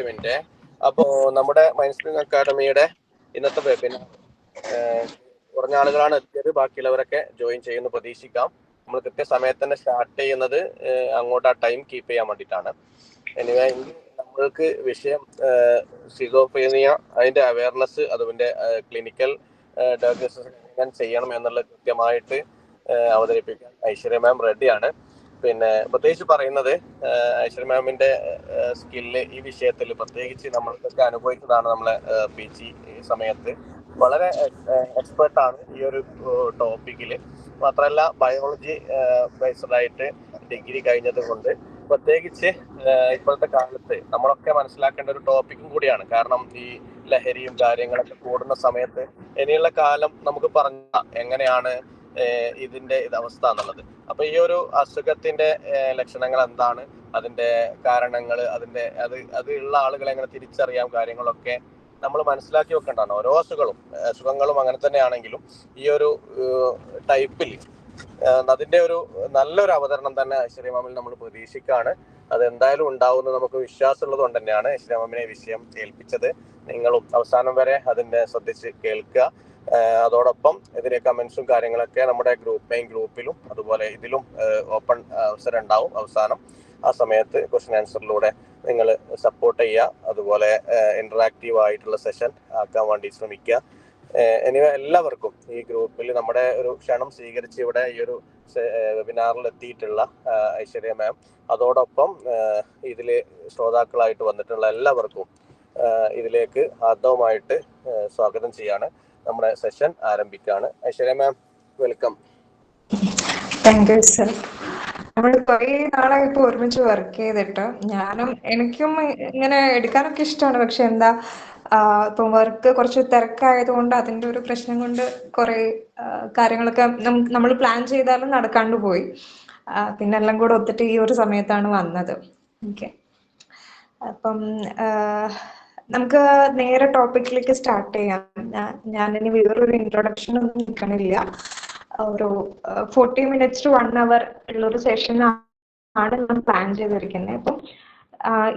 Minute. അപ്പോൾ നമ്മുടെ mind spring അക്കാഡമിയുടെ ഇന്നത്തെ വെബിനാർ കുറഞ്ഞ ആളുകളാണ് എത്തിയത്. ബാക്കിയുള്ളവരൊക്കെ ജോയിൻ ചെയ്യുന്നു പ്രതീക്ഷിക്കാം. നമ്മൾ കൃത്യസമയത്ത് തന്നെ സ്റ്റാർട്ട് ചെയ്യുന്നത് അങ്ങോട്ട് ആ ടൈം കീപ്പ് ചെയ്യാൻ വേണ്ടിയിട്ടാണ്. എനിവേ നമ്മൾക്ക് വിഷയം സിസോഫ്രീനിയ, അതിന്റെ അവയർനെസ്, അതിന്റെ ക്ലിനിക്കൽ ഡയഗ്നോസിസ് എങ്ങനെ ചെയ്യണം എന്നുള്ളത് കൃത്യമായിട്ട് അവതരിപ്പിക്കാൻ ഐശ്വര്യ മാം റെഡിയാണ്. പിന്നെ പ്രത്യേകിച്ച് പറയുന്നത് ഐശ്വര്യ മാമിന്റെ സ്കില്ല് ഈ വിഷയത്തിൽ പ്രത്യേകിച്ച് നമ്മൾക്കൊക്കെ അനുഭവിച്ചതാണ്. നമ്മളെ PG സമയത്ത് വളരെ എക്സ്പേർട്ടാണ് ഈ ഒരു ടോപ്പിക്കിൽ. മാത്രമല്ല ബയോളജി ബേസ്ഡ് ആയിട്ട് ഡിഗ്രി കഴിഞ്ഞത് കൊണ്ട് പ്രത്യേകിച്ച് ഇപ്പോഴത്തെ കാലത്ത് നമ്മളൊക്കെ മനസ്സിലാക്കേണ്ട ഒരു ടോപ്പിക്കും കൂടിയാണ്. കാരണം ഈ ലഹരിയും കാര്യങ്ങളൊക്കെ കൂടുന്ന സമയത്ത് ഇനിയുള്ള കാലം നമുക്ക് പറഞ്ഞ എങ്ങനെയാണ് ഇതിന്റെ അവസ്ഥ എന്നുള്ളത്. അപ്പൊ ഈ ഒരു അസുഖത്തിന്റെ ലക്ഷണങ്ങൾ എന്താണ്, അതിന്റെ കാരണങ്ങൾ, അത് ഉള്ള ആളുകളെ എങ്ങനെ തിരിച്ചറിയാം, കാര്യങ്ങളൊക്കെ നമ്മൾ മനസ്സിലാക്കി വെക്കേണ്ടതാണ്. ഓരോ അസുഖങ്ങളും അങ്ങനെ തന്നെയാണെങ്കിലും ഈ ഒരു ടൈപ്പിൽ അതിന്റെ ഒരു നല്ലൊരു അവതരണം തന്നെ ഐശ്വര്യ മാമിൽ നമ്മൾ പ്രതീക്ഷിക്കുകയാണ്. അതെന്തായാലും ഉണ്ടാവുമെന്ന് നമുക്ക് വിശ്വാസമുള്ളത് കൊണ്ട് തന്നെയാണ് ഐശ്വര്യ മാമിനെ വിഷയം ഏൽപ്പിച്ചത്. നിങ്ങളും അവസാനം വരെ അതിന്റെ ശ്രദ്ധിച്ച് കേൾക്കുക. അതോടൊപ്പം ഇതിലെ കമന്റ്സും കാര്യങ്ങളൊക്കെ നമ്മുടെ മെയിൻ ഗ്രൂപ്പിലും അതുപോലെ ഇതിലും ഓപ്പൺ അവസരം ഉണ്ടാവും. അവസാനം ആ സമയത്ത് ക്വസ്റ്റ്യൻ ആൻസറിലൂടെ നിങ്ങൾ സപ്പോർട്ട് ചെയ്യുക. അതുപോലെ ഇന്ററാക്റ്റീവ് ആയിട്ടുള്ള സെഷൻ ആക്കാൻ വേണ്ടി ശ്രമിക്കുക. എല്ലാവർക്കും ഈ ഗ്രൂപ്പിൽ നമ്മുടെ ഒരു ക്ഷണം സ്വീകരിച്ച് ഇവിടെ ഈ ഒരു വെബിനാറിൽ എത്തിയിട്ടുള്ള ഐശ്വര്യ മാം, അതോടൊപ്പം ഇതിൽ ശ്രോതാക്കളായിട്ട് വന്നിട്ടുള്ള എല്ലാവർക്കും ഇതിലേക്ക് ആദ്യമായിട്ട് സ്വാഗതം ചെയ്യാണ്. നമ്മുടെ സെഷൻ ആരംഭിക്കുകയാണ്. ഐശ്വര്യ മാം, വെൽക്കം. Thank you sir. നമ്മൾ കുറേ നാളായി ഇപ്പൊ ഒരുമിച്ച് വർക്ക് ചെയ്തിട്ട് എനിക്കും ഇങ്ങനെ എടുക്കാനൊക്കെ ഇഷ്ടമാണ്. പക്ഷെ എന്താ ഇപ്പം വർക്ക് കുറച്ച് തിരക്കായതുകൊണ്ട് അതിന്റെ ഒരു പ്രശ്നം കൊണ്ട് കുറെ കാര്യങ്ങളൊക്കെ നമ്മൾ പ്ലാൻ ചെയ്താലും നടക്കാണ്ട് പോയി. പിന്നെ എല്ലാം കൂടെ ഒത്തിട്ട് ഈ ഒരു സമയത്താണ് വന്നത്. ഓക്കെ, അപ്പം നമുക്ക് നേരെ ടോപ്പിക്കിലേക്ക് സ്റ്റാർട്ട് ചെയ്യാം. ഞാനിനി വേറൊരു ഇൻട്രൊഡക്ഷൻ ഒന്നും നിൽക്കണില്ല. ഒരു 40 minutes to 1 hour ഉള്ളൊരു സെഷൻ ആണ് ഞാൻ പ്ലാൻ ചെയ്തിരിക്കുന്നത്. അപ്പം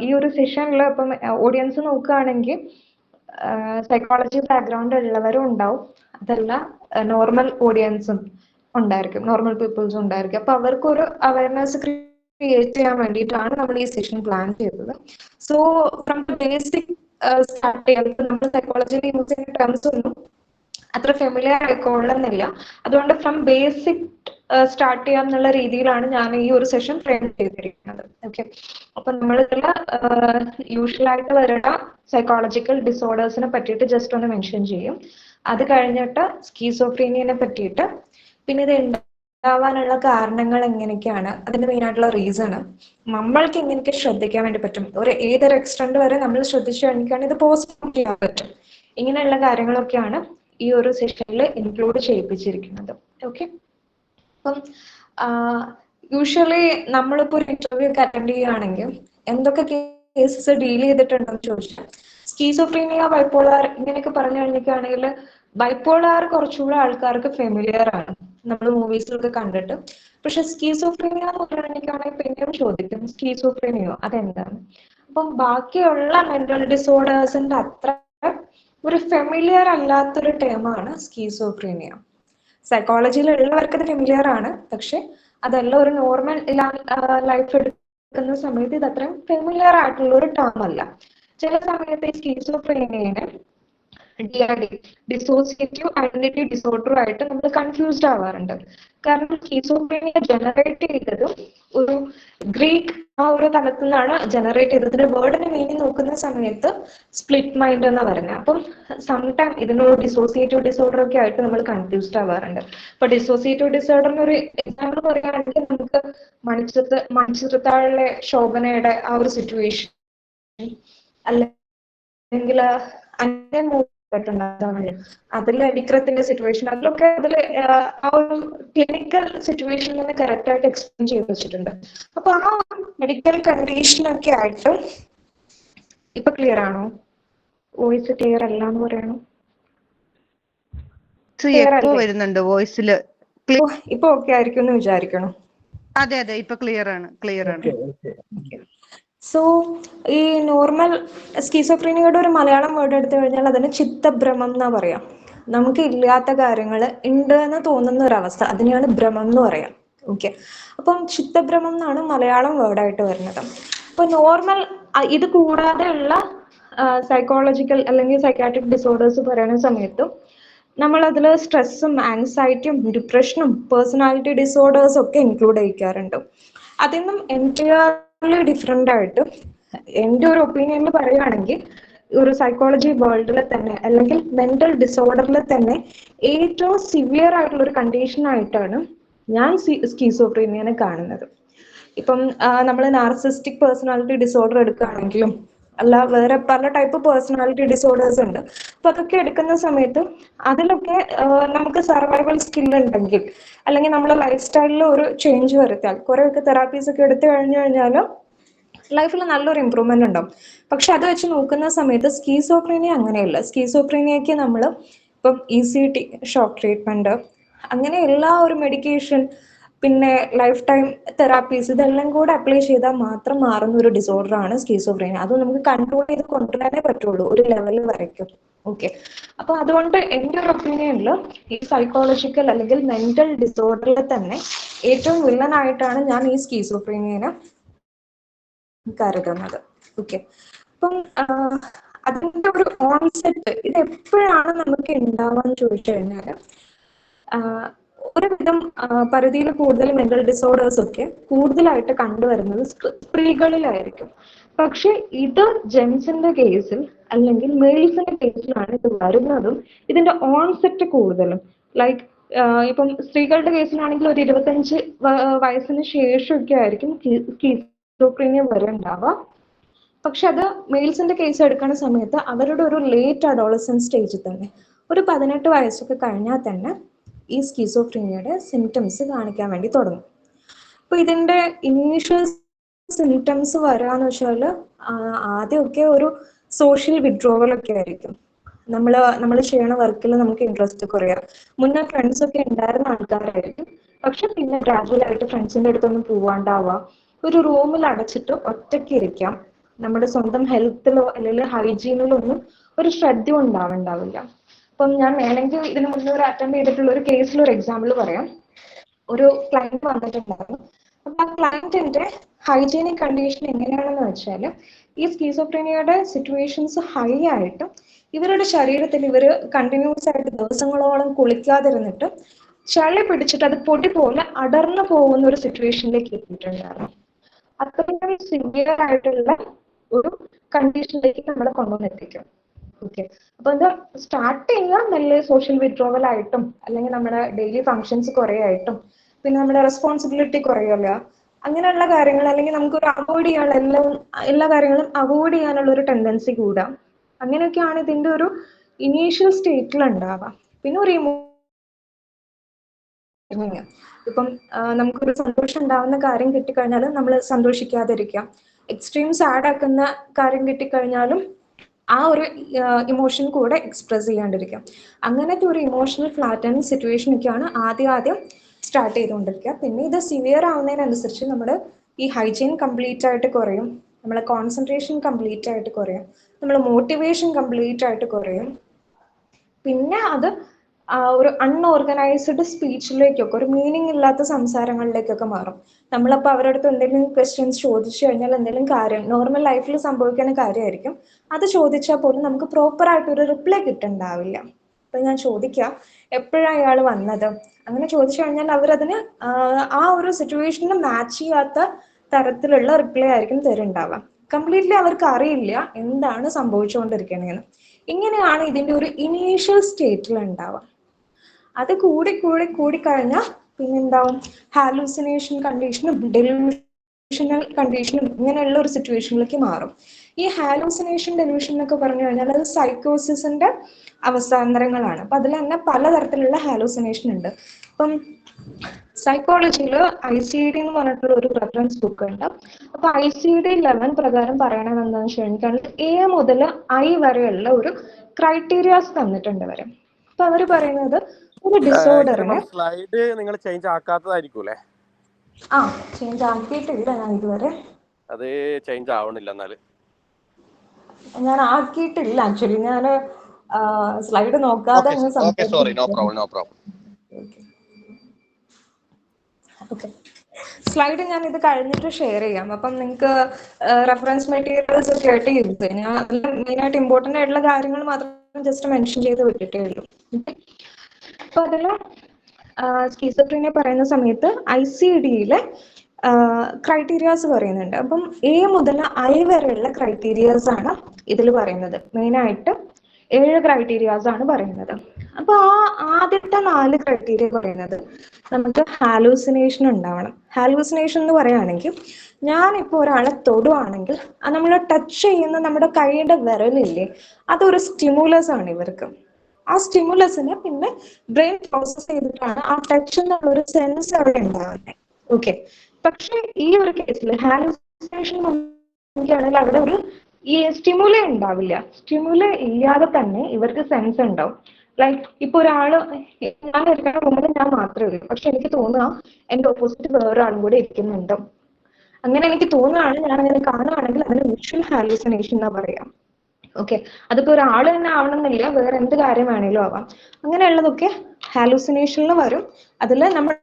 ഈ ഒരു സെഷനിൽ ഇപ്പം ഓഡിയൻസ് നോക്കുകയാണെങ്കിൽ സൈക്കോളജി ബാക്ക്ഗ്രൗണ്ട് ഉള്ളവരും ഉണ്ടാവും, അതല്ല നോർമൽ ഓഡിയൻസും ഉണ്ടായിരിക്കും, നോർമൽ പീപ്പിൾസും ഉണ്ടായിരിക്കും. അപ്പൊ അവർക്കൊരു അവയർനെസ് ക്രിയേറ്റ് ചെയ്യാൻ വേണ്ടിയിട്ടാണ് നമ്മൾ ഈ സെഷൻ പ്ലാൻ ചെയ്തത്. So from the basic start ചെയ്യാം. നമ്മൾ സൈക്കോളജിയിൽ യൂസ് ചെയ്യുന്ന ടേംസ് ഒന്നും അത്ര ഫെമിലിയർ ആയിക്കൊള്ളുന്നില്ല. അതുകൊണ്ട് ഫ്രം ബേസിക് സ്റ്റാർട്ട് ചെയ്യാം എന്നുള്ള രീതിയിലാണ് ഞാൻ ഈ ഒരു സെഷൻ ഫ്രെയിം ചെയ്തിരിക്കുന്നത്. ഓക്കെ, അപ്പൊ നമ്മളിതിൽ യൂഷ്വലായിട്ട് വരുന്ന സൈക്കോളജിക്കൽ ഡിസോർഡേഴ്സിനെ പറ്റിയിട്ട് ജസ്റ്റ് ഒന്ന് മെൻഷൻ ചെയ്യും. അത് കഴിഞ്ഞിട്ട് സ്കീസോഫ്രീനിയനെ പറ്റിയിട്ട്, പിന്നെ ഇത് ഉണ്ടാവാനുള്ള കാരണങ്ങൾ എങ്ങനെയൊക്കെയാണ്, അതിന്റെ മെയിൻ ആയിട്ടുള്ള റീസൺ, നമ്മൾക്ക് എങ്ങനെയൊക്കെ ശ്രദ്ധിക്കാൻ വേണ്ടി പറ്റും, ഏതൊരു എക്സ്റ്റെൻഡ് വരെ നമ്മൾ ശ്രദ്ധിച്ചു കഴിഞ്ഞാൽ ഇത് പോസിറ്റീവ് ചെയ്യാൻ പറ്റും, ഇങ്ങനെയുള്ള കാര്യങ്ങളൊക്കെയാണ് ഈ ഒരു സെഷനിൽ ഇൻക്ലൂഡ് ചെയ്യിപ്പിച്ചിരിക്കുന്നത്. ഓക്കെ, അപ്പം യൂഷ്വലി നമ്മളിപ്പോൾ ഒരു ഇന്റർവ്യൂ ഒക്കെ അറ്റൻഡ് ചെയ്യുകയാണെങ്കിൽ എന്തൊക്കെ കേസസ് ഡീൽ ചെയ്തിട്ടുണ്ടെന്ന് ചോദിച്ചാൽ സ്കീസോഫ്രീനിയ, ബൈപ്പോളാർ ഇങ്ങനെയൊക്കെ പറഞ്ഞു കഴിഞ്ഞിട്ടാണെങ്കിൽ ബൈപ്പോളാർ കുറച്ചുകൂടെ ആൾക്കാർക്ക് ഫെമിലിയർ ആണ്, നമ്മൾ മൂവീസിലൊക്കെ കണ്ടിട്ട്. പക്ഷെ സ്കീസോഫ്രീനിയ എന്ന് പറയുകയാണെങ്കിൽ പിന്നെയും ചോദിക്കും സ്കീസോഫ്രീനിയോ അതെന്താണ്. അപ്പം ബാക്കിയുള്ള മെന്റൽ ഡിസോർഡേഴ്സിന്റെ അത്ര ഒരു ഫെമിലിയർ അല്ലാത്തൊരു ടേമാണ് സ്കീസോഫ്രീനിയ. സൈക്കോളജിയിലുള്ളവർക്ക് അത് ഫെമിലിയർ ആണ്, പക്ഷെ അതെല്ലാം ഒരു നോർമൽ ലൈഫ് എടുക്കുന്ന സമയത്ത് ഇത് അത്രയും ഫെമിലിയർ ആയിട്ടുള്ള ഒരു ടേം അല്ല. ചില സമയത്ത് ഈ സ്കീസോഫ്രീനിയനെ DID, ഡിസോസിയേറ്റീവ് ഐഡന്റിറ്റി ഡിസോർഡർ ആയിട്ട് നമ്മൾ കൺഫ്യൂസ്ഡ് ആവാറുണ്ട്. കാരണം സ്കീസോഫ്രീനിയ ജനറേറ്റ് ചെയ്തത് ഒരു ഗ്രീക്ക് ആ ഒരു തലത്തിൽ നിന്നാണ് ജനറേറ്റ് ചെയ്തതിന്റെ വേർഡിന് മീനിങ് നോക്കുന്ന സമയത്ത് സ്പ്ലിറ്റ് മൈൻഡ് എന്ന് പറഞ്ഞത്. അപ്പം സംടൈം ഇതിനൊരു ഡിസോസിയേറ്റീവ് ഡിസോർഡർ ഒക്കെ ആയിട്ട് നമ്മൾ കൺഫ്യൂസ്ഡ് ആവാറുണ്ട്. അപ്പൊ ഡിസോസിയേറ്റീവ് ഡിസോർഡറിന് ഒരു എക്സാമ്പിൾ പറയുകയാണെങ്കിൽ നമുക്ക് മണിച്ചിത്രത്താഴിലെ ശോഭനയുടെ ആ ഒരു സിറ്റുവേഷൻ, അല്ലെങ്കിൽ അതിലെ വിക്രത്തിന്റെ സിറ്റുവേഷൻ, അതിലൊക്കെ ആ ഒരു ക്ലിനിക്കൽ സിറ്റുവേഷൻ തന്നെ കറക്റ്റ് ആയിട്ട് എക്സ്പ്ലെയിൻ ചെയ്ത് വെച്ചിട്ടുണ്ട്. അപ്പൊ ആ മെഡിക്കൽ കണ്ടീഷനൊക്കെ ആയിട്ട് ഇപ്പൊ ക്ലിയർ ആണോ? വോയിസ് ക്ലിയർ അല്ല എന്ന് പറയണു. വരുന്നുണ്ട് വോയിസില്. ഇപ്പൊ ഓക്കെ ആയിരിക്കും എന്ന് വിചാരിക്കണം. അതെ, ഇപ്പൊ ക്ലിയർ ആണ്. സോ ഈ നോർമൽ സ്കീസോഫ്രീനിയയുടെ ഒരു മലയാളം വേർഡ് എടുത്തു കഴിഞ്ഞാൽ അതിന് ചിത്തഭ്രമം എന്നാ പറയാം. നമുക്ക് ഇല്ലാത്ത കാര്യങ്ങൾ ഉണ്ട് എന്ന് തോന്നുന്ന ഒരവസ്ഥ, അതിനെയാണ് ഭ്രമം എന്ന് പറയാം. ഓക്കെ, അപ്പം ചിത്തഭ്രമം എന്നാണ് മലയാളം വേർഡായിട്ട് വരുന്നത്. അപ്പൊ നോർമൽ ഇത് കൂടാതെയുള്ള സൈക്കോളജിക്കൽ അല്ലെങ്കിൽ സൈക്കാട്രിക് ഡിസോർഡേഴ്സ് പറയുന്ന സമയത്തും നമ്മൾ അതിൽ സ്ട്രെസ്സും ആൻസൈറ്റിയും ഡിപ്രഷനും പേഴ്സണാലിറ്റി ഡിസോർഡേഴ്സും ഒക്കെ ഇൻക്ലൂഡ് ചെയ്യിക്കാറുണ്ട്. അതിൽ നിന്നും എൻറ്റയർലി ഡിഫറെൻ്റ് ആയിട്ട് എൻ്റെ ഒരു ഒപ്പീനിയനിൽ പറയുകയാണെങ്കിൽ ഒരു സൈക്കോളജി വേൾഡിൽ തന്നെ അല്ലെങ്കിൽ മെന്റൽ ഡിസോർഡറിൽ തന്നെ ഏറ്റവും സിവിയർ ആയിട്ടുള്ള ഒരു കണ്ടീഷൻ ആയിട്ടാണ് ഞാൻ സ്കീസോഫ്രീനിയനെ കാണുന്നത്. ഇപ്പം നമ്മൾ നാർസിസ്റ്റിക് പേഴ്സണാലിറ്റി ഡിസോർഡർ എടുക്കുകയാണെങ്കിലും അല്ല വേറെ പല ടൈപ്പ് പേഴ്സണാലിറ്റി ഡിസോർഡേഴ്സ് ഉണ്ട്. അപ്പൊ അതൊക്കെ എടുക്കുന്ന സമയത്ത് അതിലൊക്കെ നമുക്ക് സർവൈവൽ സ്കിൽ ഉണ്ടെങ്കിൽ അല്ലെങ്കിൽ നമ്മുടെ ലൈഫ് സ്റ്റൈലിൽ ഒരു ചേഞ്ച് വരുത്തിയാൽ കുറേയൊക്കെ തെറാപ്പീസ് ഒക്കെ എടുത്തു കഴിഞ്ഞു കഴിഞ്ഞാൽ ലൈഫിൽ നല്ലൊരു ഇമ്പ്രൂവ്മെന്റ് ഉണ്ടാവും. പക്ഷെ അത് വെച്ച് നോക്കുന്ന സമയത്ത് സ്കീസോഫ്രീനിയ അങ്ങനെയല്ല. സ്കീസോഫ്രീനിയക്ക് നമ്മൾ ഇപ്പം ECT, ഷോക്ക് ട്രീറ്റ്മെന്റ്, അങ്ങനെ എല്ലാ ഒരു മെഡിക്കേഷൻ, പിന്നെ ലൈഫ് ടൈം തെറാപ്പീസ് ഇതെല്ലാം കൂടെ അപ്ലൈ ചെയ്താൽ മാത്രം മാറുന്ന ഒരു ഡിസോർഡർ ആണ് സ്കീസോഫ്രീനിയ. അത് നമുക്ക് കൺട്രോൾ ചെയ്ത് കൊണ്ടുവരാനേ പറ്റുള്ളൂ ഒരു ലെവലിൽ വരയ്ക്കും. ഓക്കെ, അപ്പൊ അതുകൊണ്ട് എൻ്റെ ഒരു ഒപ്പീനിയനിൽ ഈ സൈക്കോളജിക്കൽ അല്ലെങ്കിൽ മെന്റൽ ഡിസോർഡറിൽ തന്നെ ഏറ്റവും വില്ലനായിട്ടാണ് ഞാൻ ഈ സ്കീസോഫ്രീനിയനെ കരുതുന്നത്. ഓക്കെ, അപ്പം അതിന്റെ ഒരു ഓൺസെറ്റ് ഇത് എപ്പോഴാണ് നമുക്ക് ഉണ്ടാവാന്ന് ചോദിച്ചു കഴിഞ്ഞാൽ ഒരുവിധം പരിധിയിൽ കൂടുതൽ മെന്റൽ ഡിസോർഡേഴ്സ് ഒക്കെ കൂടുതലായിട്ട് കണ്ടുവരുന്നത് സ്ത്രീകളിലായിരിക്കും. പക്ഷെ ഇത് ജെൻസിന്റെ കേസിൽ അല്ലെങ്കിൽ മെയിൽസിന്റെ കേസിലാണ് ഇത് വരുന്നതും ഇതിന്റെ ഓൺസെറ്റ് കൂടുതലും. ലൈക്ക് ഇപ്പം സ്ത്രീകളുടെ കേസിലാണെങ്കിൽ ഒരു 25 വയസ്സിന് ശേഷമൊക്കെ ആയിരിക്കും സ്കീസോഫ്രീനിയ വരുന്നുണ്ടാവുക. പക്ഷെ അത് മെയിൽസിന്റെ കേസ് എടുക്കുന്ന സമയത്ത് അവരുടെ ഒരു ലേറ്റ് അഡോളസെന്റ് സ്റ്റേജിൽ തന്നെ ഒരു 18 വയസ്സൊക്കെ കഴിഞ്ഞാൽ തന്നെ ഈ സ്കീസോഫ്രീനിയയുടെ സിംറ്റംസ് കാണിക്കാൻ വേണ്ടി തുടങ്ങും. അപ്പൊ ഇതിന്റെ ഇനീഷ്യൽ സിംറ്റംസ് വരാന്ന് വെച്ചാൽ ആദ്യമൊക്കെ ഒരു സോഷ്യൽ വിഡ്രോവൽ ഒക്കെ ആയിരിക്കും. നമ്മൾ ചെയ്യണ വർക്കിൽ നമുക്ക് ഇൻട്രസ്റ്റ് കുറയാം. മുന്നേ ഫ്രണ്ട്സ് ഒക്കെ ഉണ്ടായിരുന്ന ആൾക്കാരായിരിക്കും, പക്ഷെ പിന്നെ ഗ്രാജുവൽ ആയിട്ട് ഫ്രണ്ട്സിന്റെ അടുത്തൊന്നും പോവാണ്ടാവുക, ഒരു റൂമിൽ അടച്ചിട്ട് ഒറ്റയ്ക്ക് ഇരിക്കാം, നമ്മുടെ സ്വന്തം ഹെൽത്തിലോ അല്ലെങ്കിൽ ഹൈജീനിലോ ഒന്നും ഒരു ശ്രദ്ധ ഉണ്ടാവില്ല. അപ്പം ഞാൻ വേണമെങ്കിൽ ഇതിന് മുന്നേ ഒരു അറ്റൻഡ് ചെയ്തിട്ടുള്ള ഒരു കേസിൽ ഒരു എക്സാമ്പിൾ പറയാം. ഒരു ക്ലയന്റ് വന്നിട്ടുണ്ടായിരുന്നു. അപ്പൊ ആ ക്ലയന്റിന്റെ ഹൈജീനിക് കണ്ടീഷൻ എങ്ങനെയാണെന്ന് വെച്ചാൽ ഈ സ്കീസോഫ്രീനിയയുടെ സിറ്റുവേഷൻസ് ഹൈ ആയിട്ട് ഇവരുടെ ശരീരത്തിൽ ഇവർ കണ്ടിന്യൂസ് ആയിട്ട് ദിവസങ്ങളോളം കുളിക്കാതിരുന്നിട്ട് ചളി പിടിച്ചിട്ട് അത് പൊടി പോലെ അടർന്നു പോകുന്ന ഒരു സിറ്റുവേഷനിലേക്ക് എത്തിയിട്ടുണ്ടായിരുന്നു. അത്രയും സിവിയർ ആയിട്ടുള്ള ഒരു കണ്ടീഷനിലേക്ക് നമ്മളെ കൊണ്ടുവന്നെത്തിക്കും. ഓക്കെ, അപ്പൊ അത് സ്റ്റാർട്ട് ചെയ്യുക നല്ല സോഷ്യൽ വിഡ്രോവൽ ആയിട്ടും അല്ലെങ്കിൽ നമ്മുടെ ഡെയിലി ഫങ്ഷൻസ് കുറേ ആയിട്ടും പിന്നെ നമ്മുടെ റെസ്പോൺസിബിലിറ്റി കുറയല്ല, അങ്ങനെയുള്ള കാര്യങ്ങൾ, അല്ലെങ്കിൽ നമുക്കൊരു അവോയ്ഡ് ചെയ്യാനുള്ള എല്ലാ കാര്യങ്ങളും അവോയ്ഡ് ചെയ്യാനുള്ള ഒരു ടെൻഡൻസി കൂടാം. അങ്ങനെയൊക്കെയാണ് ഇതിന്റെ ഒരു ഇനീഷ്യൽ സ്റ്റേറ്റിൽ ഉണ്ടാവുക. പിന്നെ ഒരു ഇപ്പം നമുക്കൊരു സന്തോഷം ഉണ്ടാവുന്ന കാര്യം കിട്ടിക്കഴിഞ്ഞാൽ നമ്മൾ സന്തോഷിക്കാതിരിക്കാം, എക്സ്ട്രീം സാഡ് ആക്കുന്ന കാര്യം കിട്ടിക്കഴിഞ്ഞാലും ആ ഒരു ഇമോഷൻ കൂടെ എക്സ്പ്രസ് ചെയ്യാണ്ടിരിക്കാം. അങ്ങനത്തെ ഒരു ഇമോഷണൽ ഫ്ലാറ്റനിങ് സിറ്റുവേഷൻ ഒക്കെയാണ് ആദ്യം സ്റ്റാർട്ട് ചെയ്തുകൊണ്ടിരിക്കുക. പിന്നെ ഇത് സിവിയർ ആവുന്നതിനനുസരിച്ച് നമ്മുടെ ഈ ഹൈജീൻ കംപ്ലീറ്റ് ആയിട്ട് കുറയും, നമ്മളെ കോൺസെൻട്രേഷൻ കംപ്ലീറ്റ് ആയിട്ട് കുറയും, നമ്മളെ മോട്ടിവേഷൻ കംപ്ലീറ്റ് ആയിട്ട് കുറയും. പിന്നെ അത് ഒരു അൺഓർഗനൈസ്ഡ് സ്പീച്ചിലേക്കൊക്കെ, ഒരു മീനിങ് ഇല്ലാത്ത സംസാരങ്ങളിലേക്കൊക്കെ മാറും. നമ്മളപ്പോൾ അവരുടെ അടുത്ത് എന്തെങ്കിലും ക്വസ്റ്റ്യൻസ് ചോദിച്ചു കഴിഞ്ഞാൽ എന്തെങ്കിലും കാര്യം നോർമൽ ലൈഫിൽ സംഭവിക്കുന്ന കാര്യമായിരിക്കും, അത് ചോദിച്ചാൽ പോലും നമുക്ക് പ്രോപ്പർ ആയിട്ട് ഒരു റിപ്ലൈ കിട്ടുന്നുണ്ടാവില്ല. അപ്പൊ ഞാൻ ചോദിക്കുക എപ്പോഴാണ് അയാൾ വന്നത്, അങ്ങനെ ചോദിച്ചു കഴിഞ്ഞാൽ അവരതിന് ആ ഒരു സിറ്റുവേഷനിൽ മാച്ച് ചെയ്യാത്ത തരത്തിലുള്ള റിപ്ലൈ ആയിരിക്കും തരുന്നുണ്ടാവുക. കംപ്ലീറ്റ്ലി അവർക്ക് അറിയില്ല എന്താണ് സംഭവിച്ചുകൊണ്ടിരിക്കണേന്ന്. ഇങ്ങനെയാണ് ഇതിന്റെ ഒരു ഇനീഷ്യൽ സ്റ്റേറ്റിൽ ഉണ്ടാവുക. അത് കൂടി കഴിഞ്ഞാൽ പിന്നെന്താവും, ഹാലൂസിനേഷൻ കണ്ടീഷനും ഡെലൂഷണൽ കണ്ടീഷനും ഇങ്ങനെയുള്ള ഒരു സിറ്റുവേഷനിലേക്ക് മാറും. ഈ ഹാലൂസിനേഷൻ ഡെലൂഷൻ എന്നൊക്കെ പറഞ്ഞു കഴിഞ്ഞാൽ അത് സൈക്കോസിസിന്റെ അവസ്ഥാന്തരങ്ങളാണ്. അപ്പൊ അതിൽ തന്നെ പലതരത്തിലുള്ള ഹാലൂസിനേഷൻ ഉണ്ട്. അപ്പം സൈക്കോളജിയിൽ ICD എന്ന് പറഞ്ഞിട്ടുള്ള ഒരു റെഫറൻസ് ബുക്ക് ഉണ്ട്. അപ്പൊ ICD-11 പ്രകാരം പറയണത് എന്താണെന്ന് വെച്ച് കഴിഞ്ഞാൽ A മുതൽ I വരെയുള്ള ഒരു ക്രൈറ്റീരിയാസ് തന്നിട്ടുണ്ട് അവര്. അപ്പൊ അവര് പറയുന്നത് ഒരു ഡിസോർഡറിന് സ്ലൈഡ് നിങ്ങൾ ചേഞ്ച് ആക്കാത്തതായിരിക്കും അല്ലേ? ചേഞ്ച് ആക്കിയിട്ടില്ല ഞാൻ ഇതുവരെ. അത് ചേഞ്ച് ആവണില്ല. എന്നാല് ഞാൻ ആക്കിയിട്ടില്ല ആക്ച്വലി. ഞാൻ സ്ലൈഡ് നോക്കാതെ അങ്ങ് സോറി, നോ സംസാരിച്ചു. Problem, no problem. Okay, slide ഞാൻ ഇത് കഴിഞ്ഞിട്ട് ഷെയർ ചെയ്യാം. അപ്പം നിങ്ങൾക്ക് റെഫറൻസ് മെറ്റീരിയൽസ് ഒക്കെ ആയിട്ട് യൂസ് ചെയ്യാം. ഞാൻ മെയിനായിട്ട് ഇമ്പോർട്ടൻ്റ് ആയിട്ടുള്ള കാര്യങ്ങൾ മാത്രം ജസ്റ്റ് മെൻഷൻ ചെയ്ത് വിട്ടിട്ടേ ഉള്ളൂ. അപ്പൊ അതിൽ സ്കീസോഫ്രീനിയ പറയുന്ന സമയത്ത് ICD-യിലെ ക്രൈറ്റീരിയാസ് പറയുന്നുണ്ട്. അപ്പം A മുതൽ I വരെയുള്ള ക്രൈറ്റീരിയാസ് ആണ് ഇതിൽ പറയുന്നത്. മെയിനായിട്ട് 7 ക്രൈറ്റീരിയാസ് ആണ് പറയുന്നത്. അപ്പൊ ആദ്യത്തെ 4 ക്രൈറ്റീരിയ പറയുന്നത് നമുക്ക് ഹാലൂസിനേഷൻ ഉണ്ടാവണം. ഹാലൂസിനേഷൻ എന്ന് പറയുകയാണെങ്കിൽ ഞാനിപ്പോൾ ഒരാളെ തൊടുവാണെങ്കിൽ നമ്മൾ ടച്ച് ചെയ്യുന്ന നമ്മുടെ കൈയുടെ വിരലില്ലേ, അതൊരു സ്റ്റിമുലസ് ആണ് ഇവർക്ക്. ആ സ്റ്റിമുലസിനെ പിന്നെ ബ്രെയിൻ പ്രോസസ് ചെയ്തിട്ടാണ് ആ ടച്ച് എന്നുള്ള ഒരു സെൻസ് അവിടെ ഉണ്ടാകുന്നത്. ഓക്കെ, പക്ഷെ ഈ ഒരു കേസിൽ ഹാലൂസിനേഷൻ നോക്കുകയാണെങ്കിൽ അവിടെ ഒരു ഈ സ്റ്റിമുല ഉണ്ടാവില്ല. സ്റ്റിമുല ഇല്ലാതെ തന്നെ ഇവർക്ക് സെൻസ് ഉണ്ടാവും. ലൈക്ക് ഇപ്പൊ ഒരാള് ഞാൻ ഇരിക്കുന്ന റൂമിൽ ഞാൻ മാത്രമേ ഉള്ളൂ, പക്ഷെ എനിക്ക് തോന്നുക എന്റെ ഓപ്പോസിറ്റ് വേറൊരാളും കൂടെ ഇരിക്കുന്നുണ്ട്. അങ്ങനെ എനിക്ക് തോന്നുകയാണ്, ഞാൻ അങ്ങനെ കാണുകയാണെങ്കിൽ അതിന് വിഷ്വൽ ഹാലൂസിനേഷൻ എന്നാ പറയാം. ഓക്കെ, അതിപ്പോ ഒരാൾ തന്നെ ആവണമെന്നില്ല, വേറെ എന്ത് കാര്യം വേണേലും ആവാം. അങ്ങനെയുള്ളതൊക്കെ ഹാലൂസിനേഷനിൽ വരും. അതിൽ നമ്മൾ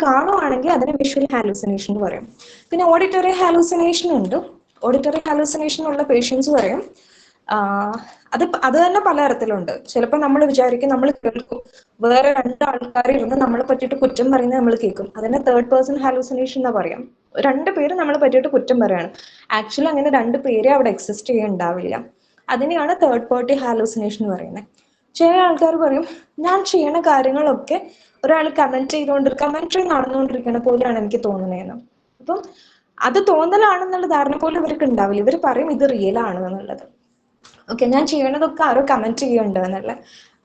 കാണുവാണെങ്കിൽ അതിനെ വിഷ്വൽ ഹാലൂസിനേഷൻ എന്ന് പറയും. പിന്നെ ഓഡിറ്ററി ഹാലൂസിനേഷൻ ഉണ്ട്. ഓഡിറ്ററി ഹാലൂസിനേഷൻ ഉള്ള പേഷ്യൻസ് പറയും അത് തന്നെ പലതരത്തിലുണ്ട്. ചിലപ്പോൾ നമ്മൾ വിചാരിക്കും, നമ്മൾ കേൾക്കും വേറെ 2 ആൾക്കാർ ഇരുന്ന് നമ്മളെ പറ്റിയിട്ട് കുറ്റം പറയുന്നത് നമ്മൾ കേൾക്കും. അതിനെ തേർഡ് പേഴ്സൺ ഹാലൂസിനേഷൻ എന്ന് പറയാം. 2 പേര് നമ്മളെ പറ്റിയിട്ട് കുറ്റം പറയാണ്, ആക്ച്വലി അങ്ങനെ 2 പേരെ അവിടെ എക്സിസ്റ്റ് ചെയ്യുന്നുണ്ടാവില്ല. അതിനെയാണ് തേർഡ് പാർട്ടി ഹാലൂസിനേഷൻ എന്ന് പറയുന്നത്. ചില ആൾക്കാർ പറയും ഞാൻ ചെയ്യണ കാര്യങ്ങളൊക്കെ ഒരാൾ കമന്ററി നടന്നുകൊണ്ടിരിക്കണ പോലെയാണ് എനിക്ക് തോന്നുന്നതെന്ന്. അപ്പം അത് തോന്നലാണെന്നുള്ള ധാരണ പോലും ഇവർക്ക് ഉണ്ടാവില്ല. ഇവർ പറയും ഇത് റിയൽ ആണ് എന്നുള്ളത്. ഓക്കെ, ഞാൻ ചെയ്യണതൊക്കെ ആരോ കമന്റ് ചെയ്യുന്നുണ്ട് എന്നുള്ള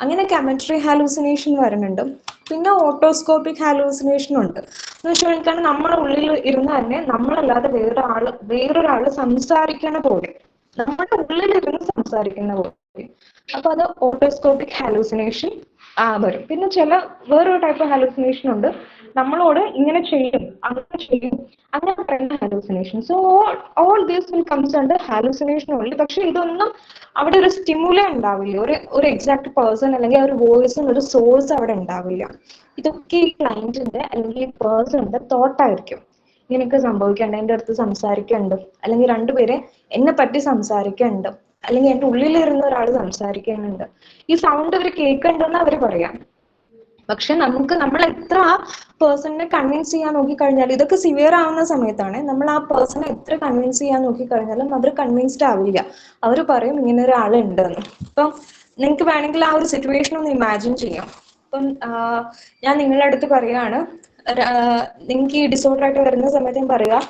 അങ്ങനെ കമന്ററി ഹാലൂസിനേഷൻ വരുന്നുണ്ട്. പിന്നെ ഓട്ടോസ്കോപ്പിക് ഹാലൂസിനേഷൻ ഉണ്ട്. എന്ന് വെച്ചാൽ നമ്മുടെ ഉള്ളിൽ ഇരുന്ന് തന്നെ നമ്മളല്ലാതെ വേറൊരാള് സംസാരിക്കണ പോലെ, നമ്മുടെ ഉള്ളിലിരുന്ന് സംസാരിക്കുന്ന പോലെ. അപ്പൊ അത് ഓട്ടോസ്കോപ്പിക് ഹാലൂസിനേഷൻ വരും. പിന്നെ വേറൊരു ടൈപ്പ് ഓഫ് ഹാലൂസിനേഷൻ ഉണ്ട്, നമ്മളോട് ഇങ്ങനെ ചെയ്യും അങ്ങനെ ചെയ്യും അങ്ങനെ പറയുന്ന hallucination. So all these will comes under hallucination ഉള്ളു. പക്ഷെ ഇതൊന്നും അവിടെ ഒരു സ്റ്റിമുല ഉണ്ടാവില്ല, ഒരു എക്സാക്ട് പേഴ്സൺ അല്ലെങ്കിൽ ഒരു വോയിസിന് ഒരു സോഴ്സ് അവിടെ ഉണ്ടാവില്ല. ഇതൊക്കെ ഈ ക്ലയന്റിന്റെ അല്ലെങ്കിൽ ഈ പേഴ്സണിന്റെ തോട്ടായിരിക്കും. ഇങ്ങനെയൊക്കെ സംഭവിക്കണ്ട, എൻ്റെ അടുത്ത് സംസാരിക്കുന്നുണ്ട്, അല്ലെങ്കിൽ 2 പേരെ എന്നെ പറ്റി സംസാരിക്കുന്നുണ്ട്, അല്ലെങ്കിൽ എൻ്റെ ഉള്ളിലിരുന്ന ഒരാൾ സംസാരിക്കുന്നുണ്ട്, ഈ സൗണ്ട് അവർ കേൾക്കണ്ടെന്ന് അവർ പറയാം. പക്ഷെ നമ്മൾ എത്ര ആ പേഴ്സണിനെ കൺവിൻസ് ചെയ്യാൻ നോക്കിക്കഴിഞ്ഞാൽ, ഇതൊക്കെ സിവിയർ ആവുന്ന സമയത്താണ്, നമ്മൾ ആ പേഴ്സണെ എത്ര കൺവിൻസ് ചെയ്യാൻ നോക്കിക്കഴിഞ്ഞാലും അവർ കൺവിൻസ്ഡ് ആവില്ല. അവർ പറയും ഇങ്ങനെ ഒരാളുണ്ടെന്ന്. ഇപ്പം നിങ്ങൾക്ക് വേണമെങ്കിൽ ആ ഒരു സിറ്റുവേഷൻ ഒന്ന് ഇമാജിൻ ചെയ്യാം. ഇപ്പം ഞാൻ നിങ്ങളുടെ അടുത്ത് പറയുകയാണ്, നിങ്ങൾക്ക് ഈ ഡിസോർഡർ ആയിട്ട് വരുന്ന സമയത്ത് ഞാൻ പറയുക,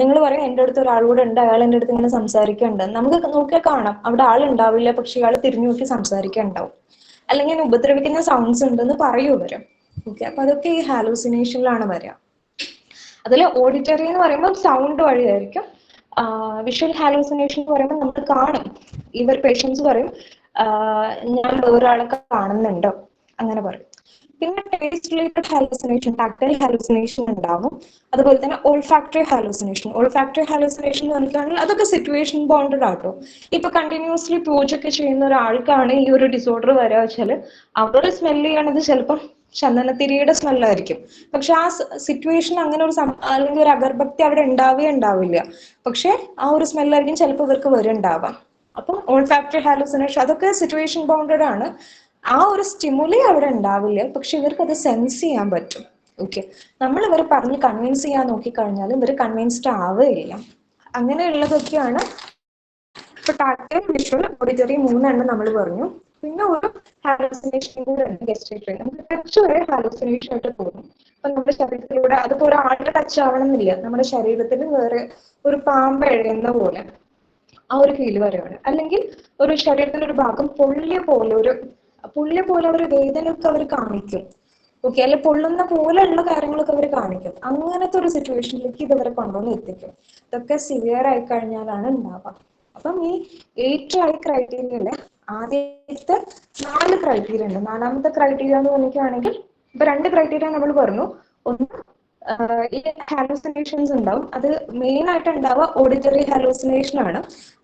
നിങ്ങൾ പറയും എൻ്റെ അടുത്ത് ഒരാൾ കൂടെ ഉണ്ട്, അയാൾ എൻ്റെ അടുത്ത് ഇങ്ങനെ സംസാരിക്കുന്നുണ്ട്. നമുക്ക് നോക്കിയാൽ കാണാം അവിടെ ആളുണ്ടാവില്ല, പക്ഷെ ഇയാൾ തിരിഞ്ഞു നോക്കി സംസാരിക്കുന്നുണ്ടാവും. അല്ലെങ്കിൽ ഉപദ്രവിക്കുന്ന സൗണ്ട്സ് ഉണ്ടെന്ന് പറയൂ ഇവര്. ഓക്കെ, അപ്പൊ അതൊക്കെ ഈ ഹാലൂസിനേഷനിലാണ് വരിക. അതിൽ ഓഡിറ്ററി എന്ന് പറയുമ്പോൾ സൗണ്ട് വഴിയായിരിക്കും. വിഷ്വൽ ഹാലൂസിനേഷൻ എന്ന് പറയുമ്പോൾ നമുക്ക് കാണും. ഇവർ പേഷ്യൻസ് പറയും ഞാൻ വേറൊരാളെ കാണുന്നുണ്ട്, അങ്ങനെ പറയും. പിന്നെ taste related hallucination, tactile hallucination ഉണ്ടാവും. അതുപോലെ തന്നെ ഓൾഫാക്ടറി ഹാലൂസിനേഷൻ. ഓൾഫാക്ടറി ഹാലൂസിനേഷൻ എന്ന് പറഞ്ഞിട്ടാണെങ്കിൽ അതൊക്കെ സിറ്റുവേഷൻ ബോണ്ടഡ് ആട്ടോ. ഇപ്പൊ കണ്ടിന്യൂസ്ലി പൂജയൊക്കെ ചെയ്യുന്ന ഒരാൾക്കാണ് ഈ ഒരു ഡിസോർഡർ വരിക വെച്ചാൽ അവർ സ്മെല് ചെയ്യണത് ചിലപ്പം ചന്ദനത്തിരിയുടെ സ്മെല്ലായിരിക്കും. പക്ഷെ ആ സിറ്റുവേഷൻ അങ്ങനെ അല്ലെങ്കിൽ ഒരു അഗർഭക്തി അവിടെ ഉണ്ടാവില്ല. പക്ഷെ ആ ഒരു സ്മെല്ലായിരിക്കും ചിലപ്പോൾ ഇവർക്ക് വരുന്നുണ്ടാവാം. അപ്പം ഓൾഫാക്ടറി ഹാലൂസിനേഷൻ അതൊക്കെ സിറ്റുവേഷൻ ബൗണ്ടഡ് ആണ്. ആ ഒരു സ്റ്റിമുലി അവിടെ ഉണ്ടാവില്ല, പക്ഷെ ഇവർക്ക് അത് സെൻസ് ചെയ്യാൻ പറ്റും. ഓക്കെ, നമ്മൾ ഇവരെ പറഞ്ഞ് കൺവിൻസ് ചെയ്യാൻ നോക്കിക്കഴിഞ്ഞാലും ഇവർ കൺവിൻസ്ഡ് ആവുകയില്ല. അങ്ങനെയുള്ളതൊക്കെയാണ് ഇപ്പൊ ടാക്ടൈൽ, വിഷ്വൽ, ഓഡിറ്ററി 3 എണ്ണം നമ്മൾ പറഞ്ഞു. പിന്നെ ഒരു ഹാലൂസിനേഷൻ കൂടെ ഉണ്ട്, ഗസ്ട്രേറ്ററി. നമുക്ക് ടച്ച് വരെ ഹാലൂസിനേഷൻ ആയിട്ട് തോന്നും. അപ്പൊ നമ്മുടെ ശരീരത്തിലൂടെ അതിപ്പോ ഒരാളുടെ ടച്ച് ആവണമെന്നില്ല, നമ്മുടെ ശരീരത്തിൽ വേറെ ഒരു പാമ്പ് എഴുതുന്ന പോലെ ആ ഒരു ഫീല് വരെയാണ്. അല്ലെങ്കിൽ ഒരു ശരീരത്തിന്റെ ഒരു ഭാഗം പൊള്ളിയ പോലെ ഒരു വേദനയൊക്കെ അവർ കാണിക്കും. ഓക്കെ, അല്ലെ പൊള്ളുന്ന പോലെയുള്ള കാര്യങ്ങളൊക്കെ അവർ കാണിക്കും. അങ്ങനത്തെ ഒരു സിറ്റുവേഷനിലേക്ക് ഇതവരെ കൊണ്ടുവന്ന് എത്തിക്കും. ഇതൊക്കെ സിവിയർ ആയി കഴിഞ്ഞാലാണ് ഉണ്ടാവുക. അപ്പം ഈ 8 ക്രൈറ്റീരിയയില് ആദ്യത്തെ 4 ക്രൈറ്റീരിയ ഉണ്ട്. 4ാമത്തെ ക്രൈറ്റീരിയ എന്ന് പറഞ്ഞിട്ടാണെങ്കിൽ ഇപ്പൊ 2 ക്രൈറ്റീരിയ നമ്മൾ പറഞ്ഞു. ഒന്ന് ഈ ഹാലൂസിനേഷൻസ് ഉണ്ടാവും. അത് മെയിൻ ആയിട്ട് ഉണ്ടാവുക ഓഡിറ്ററി ഹാലൂസിനേഷൻ ആണ്.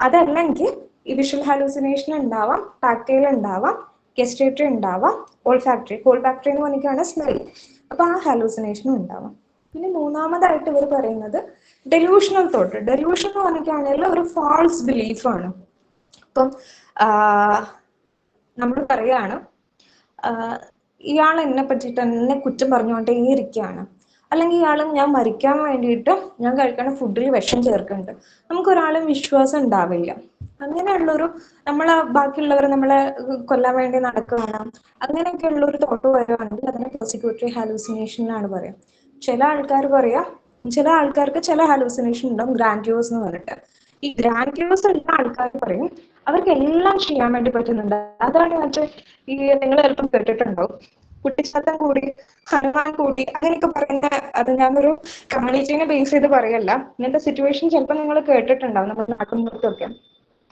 അതല്ലെങ്കിൽ ഈ വിഷ്വൽ ഹാലൂസിനേഷൻ ഉണ്ടാവാം, ടാക്ടൈൽ ഉണ്ടാവാം, ഗസ്റ്റേറ്ററി ഉണ്ടാവാം, ഓൾഫാക്ടറി. ഓൾഫാക്ടറി എന്ന് പറഞ്ഞിട്ടാണ് സ്മെൽ. അപ്പൊ ആ ഹാലൂസിനേഷനും ഉണ്ടാവാം. പിന്നെ മൂന്നാമതായിട്ട് ഇവർ പറയുന്നത് ഡെലൂഷണൽ തോട്ട്. ഡെലൂഷൻ എന്ന് പറഞ്ഞിട്ടാണെങ്കിൽ ഒരു ഫാൾസ് ബിലീഫാണ്. ഇപ്പം നമ്മൾ പറയാണ് ഇയാൾ എന്നെ പറ്റിയിട്ട് എന്നെ കുറ്റം പറഞ്ഞുകൊണ്ടേ ഇരിക്കുകയാണ്, അല്ലെങ്കിൽ ഇയാളും ഞാൻ മരിക്കാൻ വേണ്ടിയിട്ട് ഞാൻ കഴിക്കുന്ന ഫുഡിൽ വിഷം ചേർക്കുന്നുണ്ട്. നമുക്കൊരാളും വിശ്വാസം ഉണ്ടാവില്ല. അങ്ങനെയുള്ളൊരു നമ്മളെ ബാക്കിയുള്ളവർ നമ്മളെ കൊല്ലാൻ വേണ്ടി നടക്കുകയാണ്, അങ്ങനെയൊക്കെയുള്ള ഒരു തോട്ട് വരുവാണെങ്കിൽ അതിനെ പെർസിക്യൂട്ടറി ഹാലൂസിനേഷൻ എന്നാണ് പറയാം. ചില ആൾക്കാർ പറയാം, ചില ആൾക്കാർക്ക് ചില ഹാലൂസിനേഷൻ ഉണ്ടാവും ഗ്രാൻഡ്യൂസ് എന്ന് പറഞ്ഞിട്ട്. ഈ ഗ്രാൻഡ്യൂസ് ഉള്ള ആൾക്കാർ പറയും അവർക്ക് എല്ലാം ചെയ്യാൻ വേണ്ടി പറ്റുന്നുണ്ട്. അതാണ് മറ്റേ ഈ നിങ്ങൾ ചിലപ്പം കേട്ടിട്ടുണ്ടാവും കുട്ടിച്ചാത്തൻ കൂടി ഹനുമാൻ കൂടി അങ്ങനെയൊക്കെ പറയുന്ന. അത് ഞാനൊരു കമ്മ്യൂണിറ്റീനെ ബേസ് ചെയ്ത് പറയല്ല, ഇങ്ങനത്തെ സിറ്റുവേഷൻ ചിലപ്പോൾ നിങ്ങൾ കേട്ടിട്ടുണ്ടാവും നമ്മുടെ നാട്ടിൻപുറത്തൊക്കെ.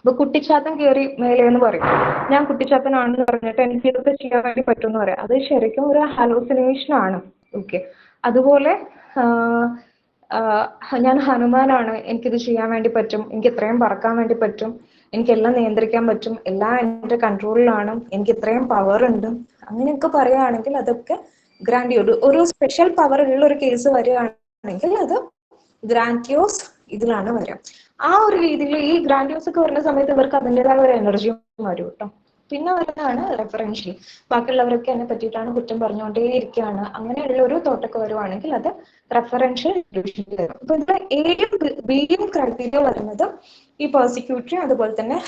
അപ്പൊ കുട്ടിച്ചാത്തൻ കയറി മേലെ എന്ന് പറയും, ഞാൻ കുട്ടിച്ചാത്തനാണെന്ന് പറഞ്ഞിട്ട് എനിക്ക് ഇതൊക്കെ ചെയ്യാൻ വേണ്ടി പറ്റും എന്ന് പറയാം. അത് ശരിക്കും ഒരു ഹാലൂസിനേഷൻ ആണ്. ഓക്കെ, അതുപോലെ ഞാൻ ഹനുമാനാണ്, എനിക്കിത് ചെയ്യാൻ വേണ്ടി പറ്റും, എനിക്ക് ഇത്രയും പറക്കാൻ വേണ്ടി പറ്റും, എനിക്കെല്ലാം നിയന്ത്രിക്കാൻ പറ്റും, എല്ലാം എൻ്റെ കൺട്രോളിലാണ്, എനിക്ക് ഇത്രയും പവർ ഉണ്ട്, അങ്ങനെയൊക്കെ പറയുകയാണെങ്കിൽ അതൊക്കെ ഗ്രാൻഡിയോസ്. ഒരു സ്പെഷ്യൽ പവർ ഉള്ള ഒരു കേസ് വരികയാണെങ്കിൽ അത് ഗ്രാൻഡിയോസ് ഇതിലാണ് വരിക. ആ ഒരു രീതിയിൽ ഈ ഗ്രാൻഡിയോസ് ഒക്കെ വരുന്ന സമയത്ത് ഇവർക്ക് അതിൻ്റെതായ ഒരു എനർജി വരും കേട്ടോ. പിന്നെ വരുന്നതാണ് റെഫറൻഷ്യൽ. ബാക്കിയുള്ളവരൊക്കെ എന്നെ പറ്റിയിട്ടാണ് കുറ്റം പറഞ്ഞുകൊണ്ടേ ഇരിക്കുകയാണ്, അങ്ങനെയുള്ള ഒരു തോട്ടൊക്കെ വരുവാണെങ്കിൽ അത് റെഫറൻഷ്യൽ ഡെലൂഷനിൽ വരും. അപ്പൊ ഇതിൽ എയും ബിയും ക്രൈറ്റീരിയ വരുന്നത് ഈ പെർസിക്യൂട്ടറി അതുപോലെ തന്നെ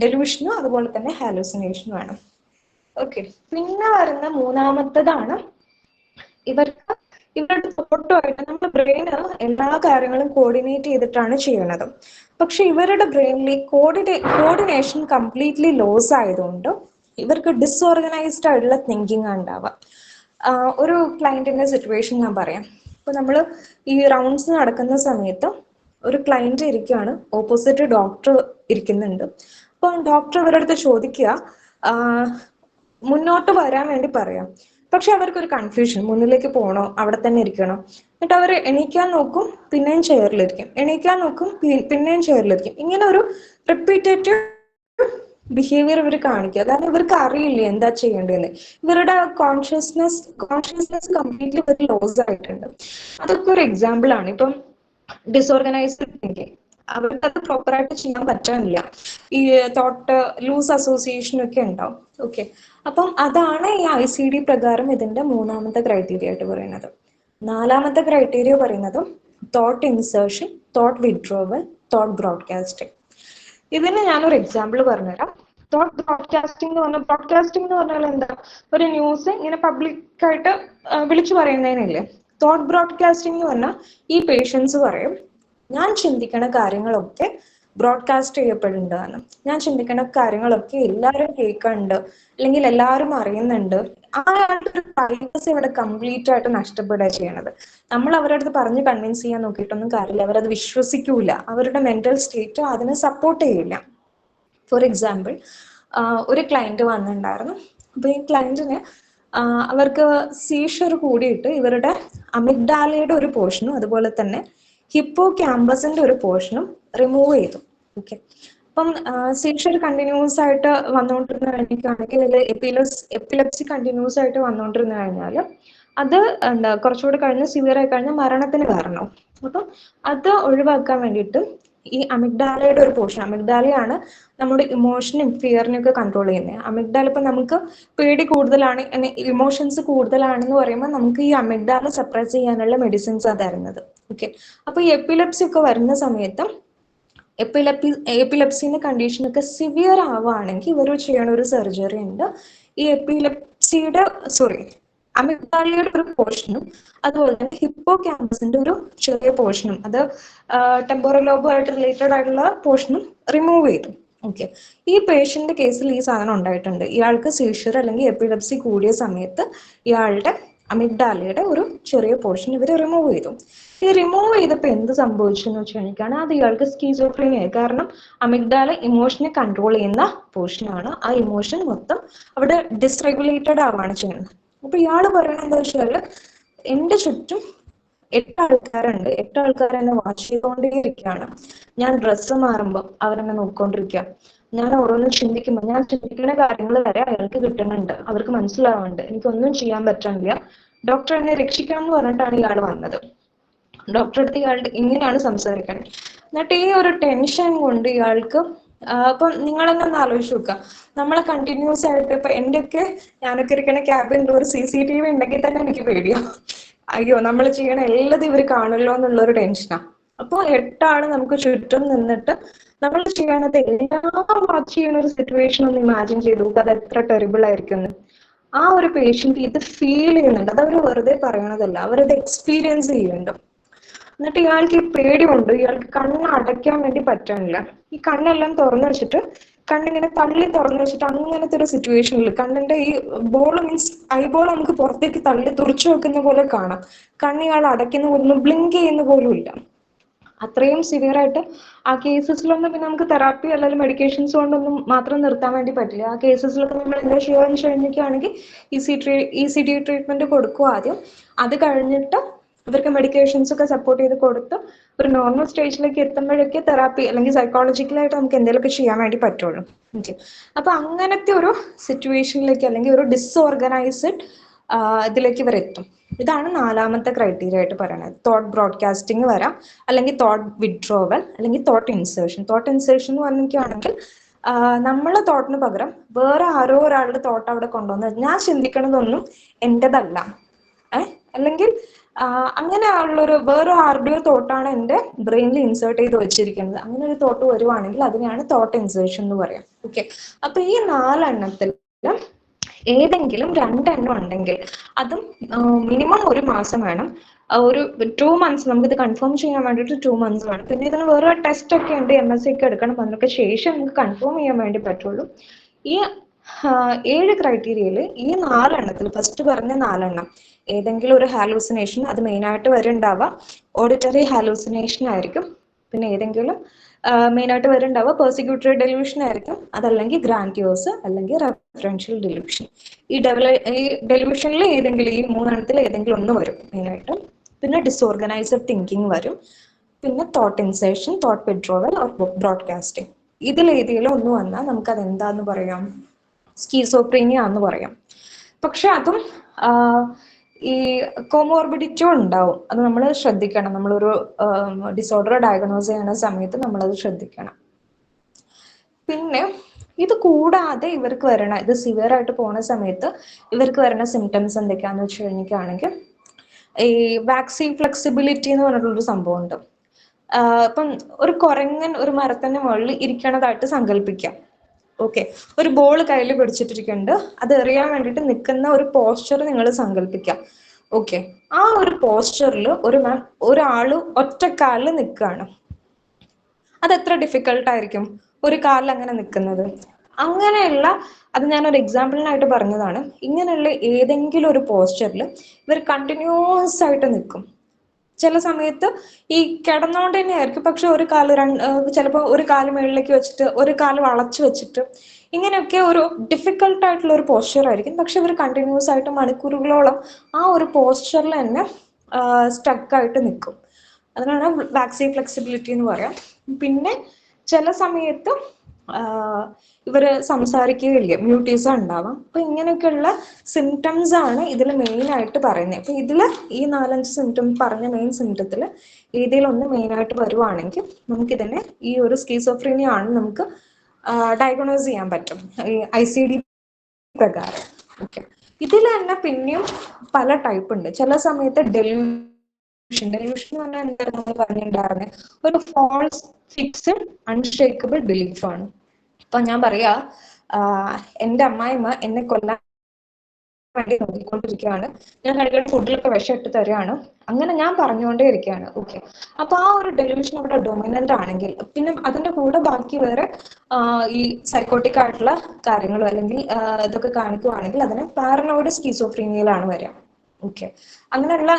ഡെലൂഷനും അതുപോലെ തന്നെ ഹാലൂസിനേഷനും ആണ്. ഓക്കെ, പിന്നെ വരുന്ന മൂന്നാമത്തതാണ് ഇവരുടെ തോട്ടുമായിട്ട് നമ്മുടെ ബ്രെയിന് എല്ലാ കാര്യങ്ങളും കോർഡിനേറ്റ് ചെയ്തിട്ടാണ് ചെയ്യുന്നത്. പക്ഷെ ഇവരുടെ ബ്രെയിനിൽ കോർഡിനേഷൻ കംപ്ലീറ്റ്ലി ലോസ് ആയതുകൊണ്ട് ഇവർക്ക് ഡിസ്ഓർഗനൈസ്ഡ് ആയിട്ടുള്ള തിങ്കിങ് ഉണ്ടാവുക. ഒരു ക്ലയന്റിന്റെ സിറ്റുവേഷൻ ഞാൻ പറയാം. ഇപ്പൊ നമ്മൾ ഈ റൗണ്ട്സ് നടക്കുന്ന സമയത്ത് ഒരു ക്ലയന്റ് ഇരിക്കുകയാണ്, ഓപ്പോസിറ്റ് ഡോക്ടർ ഇരിക്കുന്നുണ്ട്. അപ്പൊ ഡോക്ടർ ഇവരുടെ അടുത്ത് ചോദിക്കുക, മുന്നോട്ട് വരാൻ വേണ്ടി പറയാം. പക്ഷെ അവർക്കൊരു കൺഫ്യൂഷൻ, മുന്നിലേക്ക് പോകണോ അവിടെ തന്നെ ഇരിക്കണോ. എന്നിട്ട് അവർ എണീക്കാൻ നോക്കും, പിന്നെയും ചെയറിലിരിക്കും, എണീക്കാൻ നോക്കും, പിന്നെയും ചെയറിലിരിക്കും. ഇങ്ങനെ ഒരു റിപ്പീറ്റേറ്റീവ് ബിഹേവിയർ ഇവർ കാണിക്കുക. അതായത് ഇവർക്ക് അറിയില്ല എന്താ ചെയ്യേണ്ടതെന്ന്. ഇവരുടെ കോൺഷ്യസ്നെസ് കംപ്ലീറ്റ്ലി ഇവർ ലോസ് ആയിട്ടുണ്ട്. അതൊക്കെ ഒരു എക്സാമ്പിൾ ആണ്. ഇപ്പം ഡിസോർഗനൈസ്ഡ് തിങ്കിങ്, അവർക്ക് അത് പ്രോപ്പറായിട്ട് ചെയ്യാൻ പറ്റാനില്ല. ഈ തോട്ട് ലൂസ് അസോസിയേഷൻ ഒക്കെ ഉണ്ടാവും. ഓക്കെ, അപ്പം അതാണ് ഈ ICD പ്രകാരം ഇതിന്റെ മൂന്നാമത്തെ ക്രൈറ്റീരിയ ആയിട്ട് പറയുന്നത്. നാലാമത്തെ ക്രൈറ്റീരിയ പറയുന്നത് thought insertion, thought withdrawal, thought broadcasting. ഇതിന് ഞാനൊരു എക്സാമ്പിൾ പറഞ്ഞുതരാം. തോട്ട് ബ്രോഡ്കാസ്റ്റിംഗ് എന്ന് പറഞ്ഞാൽ എന്താ, ഒരു ന്യൂസ് ഇങ്ങനെ പബ്ലിക്കായിട്ട് വിളിച്ചു പറയുന്നതിനല്ലേ. തോട്ട് ബ്രോഡ്കാസ്റ്റിംഗ് എന്ന് പറഞ്ഞാൽ ഈ പേഷ്യൻസ് പറയും ഞാൻ ചിന്തിക്കുന്ന കാര്യങ്ങളൊക്കെ ബ്രോഡ്കാസ്റ്റ് ചെയ്യപ്പെടുന്നുണ്ടെന്ന്. ഞാൻ ചിന്തിക്കുന്ന കാര്യങ്ങളൊക്കെ എല്ലാവരും കേൾക്കുന്നുണ്ട്, അല്ലെങ്കിൽ എല്ലാവരും അറിയുന്നുണ്ട്. ആളുടെ ഒരു പ്രൈവസി അവിടെ കംപ്ലീറ്റ് ആയിട്ട് നഷ്ടപ്പെടുക ചെയ്യണത്. നമ്മൾ അവരുടെ അടുത്ത് പറഞ്ഞ് കൺവിൻസ് ചെയ്യാൻ നോക്കിയിട്ടൊന്നും കാര്യമില്ല, അവരത് വിശ്വസിക്കൂല, അവരുടെ മെന്റൽ സ്റ്റേറ്റ് അതിനെ സപ്പോർട്ട് ചെയ്യില്ല. ഫോർ എക്സാമ്പിൾ, ഒരു ക്ലയന്റ് വന്നിട്ടുണ്ടായിരുന്നു. അപ്പൊ ഈ ക്ലയന്റിന് അവർക്ക് സീഷർ കൂടിയിട്ട് ഇവരുടെ അമിഗ്ഡാലയുടെ ഒരു പോർഷനും അതുപോലെ തന്നെ ഹിപ്പോ ക്യാമ്പസിന്റെ ഒരു പോർഷനും റിമൂവ് ചെയ്തു. ഓക്കെ, അപ്പം സീഷർ കണ്ടിന്യൂസ് ആയിട്ട് വന്നുകൊണ്ടിരുന്ന കഴിഞ്ഞാണെങ്കിൽ എപ്പിലെപ്സി കണ്ടിന്യൂസ് ആയിട്ട് വന്നുകൊണ്ടിരുന്നു കഴിഞ്ഞാൽ അത് എന്താ കുറച്ചുകൂടി കഴിഞ്ഞ് സിവിയർ ആയി കഴിഞ്ഞാൽ മരണത്തിന് കാരണമാവും. അപ്പം അത് ഒഴിവാക്കാൻ വേണ്ടിയിട്ട് ഈ അമിഗ്ഡാലയുടെ ഒരു പോർഷൻ, അമിഗ്ഡാലയാണ് നമ്മുടെ ഇമോഷനും ഫിയറിനും ഒക്കെ കൺട്രോൾ ചെയ്യുന്നത്. അമിഗ്ഡാല ഇപ്പൊ നമുക്ക് പേടി കൂടുതലാണ്, ഇമോഷൻസ് കൂടുതലാണെന്ന് പറയുമ്പോൾ നമുക്ക് ഈ അമിഗ്ഡാല സപ്രസ് ചെയ്യാനുള്ള മെഡിസിൻസ് ആണ് തരുന്നത്. ഓക്കെ, അപ്പൊ ഈ എപ്പിലെപ്സി ഒക്കെ വരുന്ന സമയത്ത് എപ്പിലെപ്സിന്റെ കണ്ടീഷനൊക്കെ സിവിയർ ആവുകയാണെങ്കിൽ ഇവർ ചെയ്യണ ഒരു സർജറി ഉണ്ട്. ഈ അമിഗ്ഡാലയുടെ ഒരു പോർഷനും അതുപോലെ തന്നെ ഹിപ്പോ ക്യാമ്പസിന്റെ ഒരു ചെറിയ പോർഷനും, അത് ടെമ്പോറൽ ലോബുമായിട്ട് റിലേറ്റഡ് ആയിട്ടുള്ള പോർഷനും റിമൂവ് ചെയ്തു. ഓക്കെ, ഈ പേഷ്യന്റ് കേസിൽ ഈ സാധനം ഉണ്ടായിട്ടുണ്ട്. ഇയാൾക്ക് സീഷർ അല്ലെങ്കിൽ എപ്പിലെപ്സി കൂടിയ സമയത്ത് ഇയാളുടെ അമിഗ്ഡാലയുടെ ഒരു ചെറിയ പോർഷൻ ഇവർ റിമൂവ് ചെയ്തു. ഈ റിമൂവ് ചെയ്തപ്പോൾ എന്ത് സംഭവിച്ചു എന്ന് വെച്ച് കഴിഞ്ഞാൽ അത് ഇയാൾക്ക് സ്കീസോഫ്രീനിയായി. കാരണം അമിഗ്ഡാല ഇമോഷനെ കൺട്രോൾ ചെയ്യുന്ന പോർഷനാണ്. ആ ഇമോഷൻ മൊത്തം അവിടെ ഡിസ്റെഗുലേറ്റഡ് ആവാണ് ചെയ്യുന്നത്. അപ്പൊ ഇയാള് പറയണത് എന്താ വെച്ചാല് എന്റെ ചുറ്റും 8 ആൾക്കാരുണ്ട്. 8 ആൾക്കാർ എന്നെ വാച്ച് ചെയ്തുകൊണ്ടേയിരിക്കുകയാണ്. ഞാൻ ഡ്രസ്സ് മാറുമ്പോൾ അവരെന്നെ നോക്കിക്കൊണ്ടിരിക്കുക. ഞാൻ ഓരോന്നും ചിന്തിക്കുമ്പോൾ ഞാൻ ചിന്തിക്കുന്ന കാര്യങ്ങൾ വരെ അയാൾക്ക് കിട്ടുന്നുണ്ട്, അവർക്ക് മനസ്സിലാവുന്നുണ്ട്. എനിക്കൊന്നും ചെയ്യാൻ പറ്റണില്ല. ഡോക്ടർ എന്നെ രക്ഷിക്കണം എന്ന് പറഞ്ഞിട്ടാണ് ഇയാൾ വന്നത്. ഡോക്ടറെ അടുത്ത് ഇയാളുടെ ഇങ്ങനെയാണ് സംസാരിക്കുന്നത്. എന്നിട്ട് ഈ ഒരു ടെൻഷൻ കൊണ്ട് ഇയാൾക്ക് അപ്പൊ നിങ്ങൾ തന്നെ ഒന്ന് ആലോചിച്ച് നോക്കുക. നമ്മളെ കണ്ടിന്യൂസ് ആയിട്ട് ഇപ്പൊ എന്റെയൊക്കെ ഞാനൊക്കെ ഇരിക്കുന്ന ക്യാബിൻ്റെ ഒരു CCTV ഉണ്ടെങ്കിൽ തന്നെ എനിക്ക് പേടിയോ, അയ്യോ നമ്മൾ ചെയ്യണ എല്ലാതും ഇവർ കാണുമല്ലോ എന്നുള്ളൊരു ടെൻഷനാ. അപ്പൊ 8 ആള് നമുക്ക് ചുറ്റും നിന്നിട്ട് നമ്മൾ ചെയ്യണത് എല്ലാം വാച്ച് ചെയ്യുന്ന ഒരു സിറ്റുവേഷൻ ഒന്ന് ഇമാജിൻ ചെയ്തു, അത് എത്ര ടെറിബിൾ ആയിരിക്കും. ആ ഒരു പേഷ്യന്റ് ഇത് ഫീൽ ചെയ്യുന്നുണ്ട്, അത് അവർ വെറുതെ പറയണതല്ല, അവരത് എക്സ്പീരിയൻസ് ചെയ്യുന്നുണ്ട്. എന്നിട്ട് ഇയാൾക്ക് ഈ പേടിയുണ്ട്, ഇയാൾക്ക് കണ്ണ് അടയ്ക്കാൻ വേണ്ടി പറ്റണില്ല. ഈ കണ്ണെല്ലാം തുറന്നു വെച്ചിട്ട് കണ്ണിങ്ങനെ തള്ളി തുറന്നു വെച്ചിട്ട് അങ്ങനത്തെ ഒരു സിറ്റുവേഷനിൽ കണ്ണിന്റെ ഈ ബോൾ മീൻസ് ഐബോൾ നമുക്ക് പുറത്തേക്ക് തള്ളി തുറച്ചു വെക്കുന്ന പോലെ കാണാം. കണ്ണ് ഇയാൾ അടയ്ക്കുന്ന പോലും ബ്ലിങ്ക് ചെയ്യുന്ന പോലും ഇല്ല. അത്രയും സിവിയർ ആയിട്ട് ആ കേസസിലൊന്നും പിന്നെ നമുക്ക് തെറാപ്പി അല്ലെങ്കിൽ മെഡിക്കേഷൻസ് കൊണ്ടൊന്നും മാത്രം നിർത്താൻ വേണ്ടി പറ്റില്ല. ആ കേസസിലൊക്കെ നമ്മൾ എന്താ ചെയ്യാന്ന് കഴിഞ്ഞിട്ടാണെങ്കിൽ ECT ട്രീറ്റ്മെന്റ് കൊടുക്കും ആദ്യം. അത് കഴിഞ്ഞിട്ട് ഇവർക്ക് മെഡിക്കേഷൻസ് ഒക്കെ സപ്പോർട്ട് ചെയ്ത് കൊടുത്ത് ഒരു നോർമൽ സ്റ്റേജിലേക്ക് എത്തുമ്പോഴേക്ക് തെറാപ്പി അല്ലെങ്കിൽ സൈക്കോളജിക്കലായിട്ട് നമുക്ക് എന്തെങ്കിലുമൊക്കെ ചെയ്യാൻ വേണ്ടി പറ്റുള്ളൂ. ഓക്കെ, അപ്പൊ അങ്ങനത്തെ ഒരു സിറ്റുവേഷനിലേക്ക് അല്ലെങ്കിൽ ഒരു ഡിസ്ഓർഗനൈസ്ഡ് ഇതിലേക്ക് ഇവർ എത്തും. ഇതാണ് 4ാമത്തെ ക്രൈറ്റീരിയ ആയിട്ട് പറയുന്നത്. തോട്ട് ബ്രോഡ്കാസ്റ്റിംഗ് വരാം, അല്ലെങ്കിൽ തോട്ട് വിഡ്രോവൽ, അല്ലെങ്കിൽ തോട്ട് ഇൻസേർഷൻ. തോട്ട് ഇൻസേർഷൻ എന്ന് പറഞ്ഞിരിക്കുകയാണെങ്കിൽ നമ്മളെ തോട്ടിന് പകരം വേറെ ആരോ ഒരാളുടെ തോട്ട് അവിടെ കൊണ്ടുവന്ന് ഞാൻ ചിന്തിക്കണതൊന്നും എൻ്റെതല്ല, അല്ലെങ്കിൽ അങ്ങനെ ഉള്ളൊരു വേറെ ആരുടെയോ തോട്ടാണ് എൻ്റെ ബ്രെയിനിൽ ഇൻസേർട്ട് ചെയ്ത് വെച്ചിരിക്കുന്നത്. അങ്ങനെ ഒരു തോട്ട് വരുവാണെങ്കിൽ അതിനെയാണ് തോട്ട് ഇൻസേർഷൻ എന്ന് പറയാം. ഓക്കെ, അപ്പൊ ഈ 4 എണ്ണത്തിൽ ഏതെങ്കിലും 2 എണ്ണം ഉണ്ടെങ്കിൽ അതും മിനിമം 1 മാസം വേണം. ഒരു 2 months നമുക്കിത് കൺഫേം ചെയ്യാൻ വേണ്ടിയിട്ട് 2 months വേണം. പിന്നെ ഇതിന് വേറെ ടെസ്റ്റ് ഒക്കെ ഉണ്ട്, MSc ഒക്കെ എടുക്കണം. അതിനൊക്കെ ശേഷം നമുക്ക് കൺഫേം ചെയ്യാൻ വേണ്ടി പറ്റുള്ളൂ. ഈ 7 ക്രൈറ്റീരിയയിൽ ഈ 4 എണ്ണത്തിൽ ഫസ്റ്റ് പറഞ്ഞ 4 എണ്ണം ഏതെങ്കിലും ഒരു ഹാലൂസിനേഷൻ, അത് മെയിനായിട്ട് വരുന്നുണ്ടാവുക ഓഡിറ്ററി ഹാലൂസിനേഷൻ ആയിരിക്കും. പിന്നെ ഏതെങ്കിലും മെയിനായിട്ട് വരുന്നുണ്ടാവുക പെർസിക്യൂട്ടറി ഡെലൂഷൻ ആയിരിക്കും, അതല്ലെങ്കിൽ ഗ്രാൻഡിയോസ് അല്ലെങ്കിൽ റെഫറൻഷ്യൽ ഡെലൂഷൻ. ഈ ഡെലൂഷനിൽ ഏതെങ്കിലും ഈ 3 എണ്ണത്തിൽ ഏതെങ്കിലും ഒന്ന് വരും മെയിനായിട്ട്. പിന്നെ ഡിസോർഗനൈസ്ഡ് തിങ്കിങ് വരും. പിന്നെ thought insertion, thought withdrawal or broadcasting. ഇതിൽ ഏതെങ്കിലും ഒന്ന് വന്നാൽ നമുക്കത് എന്താന്ന് പറയാം, സ്കീസോഫ്രീനിയ എന്ന് പറയാം. പക്ഷെ അതും ഈ കോമോർബിഡിറ്റി ഉണ്ടാവും. അത് നമ്മൾ ശ്രദ്ധിക്കണം. നമ്മളൊരു ഡിസോർഡർ ഡയഗ്നോസ് ചെയ്യുന്ന സമയത്ത് നമ്മളത് ശ്രദ്ധിക്കണം. പിന്നെ ഇത് കൂടാതെ ഇവർക്ക് വരണ, ഇത് സിവിയർ ആയിട്ട് പോണ സമയത്ത് ഇവർക്ക് വരുന്ന സിംറ്റംസ് എന്തൊക്കെയാന്ന് വെച്ച് കഴിഞ്ഞിട്ടാണെങ്കിൽ ഈ വാക്സിൻ ഫ്ലെക്സിബിലിറ്റി എന്ന് പറഞ്ഞിട്ടുള്ളൊരു സംഭവം ഉണ്ട്. ഇപ്പം ഒരു കുരങ്ങൻ ഒരു മരത്തിന്റെ മുകളിൽ ഇരിക്കണതായിട്ട് സങ്കല്പിക്കാം. ഓക്കെ, ഒരു ബോൾ കയ്യിൽ പിടിച്ചിട്ടിരിക്കുന്നുണ്ട്, അത് എറിയാൻ വേണ്ടിയിട്ട് നിൽക്കുന്ന ഒരു പോസ്ചർ നിങ്ങൾ സങ്കല്പിക്കാം. ഓക്കെ, ആ ഒരു പോസ്ചറിൽ ഒരാള് ഒറ്റക്കാലിൽ നിൽക്കുകയാണ്. അത് എത്ര ഡിഫിക്കൽട്ട് ആയിരിക്കും ഒരു കാലിൽ അങ്ങനെ നിൽക്കുന്നത്. അങ്ങനെയുള്ള, അത് ഞാനൊരു എക്സാമ്പിളിനായിട്ട് പറഞ്ഞതാണ്. ഇങ്ങനെയുള്ള ഏതെങ്കിലും ഒരു പോസ്ചറിൽ ഇവർ കണ്ടിന്യൂസ് ആയിട്ട് നിൽക്കും. ചില സമയത്ത് ഈ കിടന്നുകൊണ്ട് തന്നെ ആയിരിക്കും, പക്ഷെ ഒരു കാല് ചിലപ്പോൾ ഒരു കാല് മുകളിലേക്ക് വെച്ചിട്ട് ഒരു കാല് വളച്ചു വെച്ചിട്ട് ഇങ്ങനെയൊക്കെ ഒരു ഡിഫിക്കൽട്ട് ആയിട്ടുള്ള ഒരു പോസ്ചർ ആയിരിക്കും. പക്ഷെ ഇവർ കണ്ടിന്യൂസ് ആയിട്ട് മണിക്കൂറുകളോളം ആ ഒരു പോസ്ചറിൽ തന്നെ സ്റ്റക്കായിട്ട് നിൽക്കും. അതിനാണ് വാക്സിൻ ഫ്ലെക്സിബിലിറ്റി എന്ന് പറയാം. പിന്നെ ചില സമയത്ത് ഇവര് സംസാരിക്കുകയില്ല, മ്യൂട്ടീസ ഉണ്ടാവാം. അപ്പൊ ഇങ്ങനെയൊക്കെയുള്ള സിംറ്റംസ് ആണ് ഇതിൽ മെയിൻ ആയിട്ട് പറയുന്നത്. അപ്പൊ ഇതില് ഈ 4-5 സിംറ്റം പറഞ്ഞ മെയിൻ സിംറ്റത്തിൽ ഏതെങ്കിലും ഒന്ന് മെയിൻ ആയിട്ട് വരുവാണെങ്കിൽ നമുക്കിതിനെ ഈ ഒരു സ്കീസോഫ്രീനിയ ആണ് നമുക്ക് ഡയഗ്നോസ് ചെയ്യാൻ പറ്റും ഈ ICD പ്രകാരം. ഓക്കെ, ഇതിൽ തന്നെ പിന്നെയും പല ടൈപ്പ് ഉണ്ട്. ചില സമയത്ത് ഡെലൂഷൻ എന്ന് പറഞ്ഞാൽ എന്താണ് നമ്മൾ പറഞ്ഞിട്ടുണ്ടായിരുന്നത്, ഒരു ഫോൾസ് ഫിക്സഡ് അൺഷേക്കബിൾ ബിലീഫ് ആണ്. അപ്പൊ ഞാൻ പറയാ, എൻ്റെ അമ്മായിമ്മ എന്നെ കൊല്ലാൻ വേണ്ടി നോക്കിക്കൊണ്ടിരിക്കുകയാണ്, ഞാൻ കഴിക്കുന്ന ഫുഡിലൊക്കെ വിഷം ഇട്ട് തരികയാണ്, അങ്ങനെ ഞാൻ പറഞ്ഞുകൊണ്ടേ ഇരിക്കുകയാണ്. ഓക്കെ, അപ്പൊ ആ ഒരു ഡെലിവിഷൻ അവിടെ ഡൊമിനന്റ് ആണെങ്കിൽ പിന്നെ അതിന്റെ കൂടെ ബാക്കി വേറെ ഈ സൈക്കോട്ടിക് ആയിട്ടുള്ള കാര്യങ്ങളും അല്ലെങ്കിൽ ഇതൊക്കെ കാണിക്കുവാണെങ്കിൽ അതിന് പാരനോയിഡ് സ്കീസോഫ്രീനിയയിലാണ് വരിക. ഓക്കെ. അങ്ങനെയുള്ള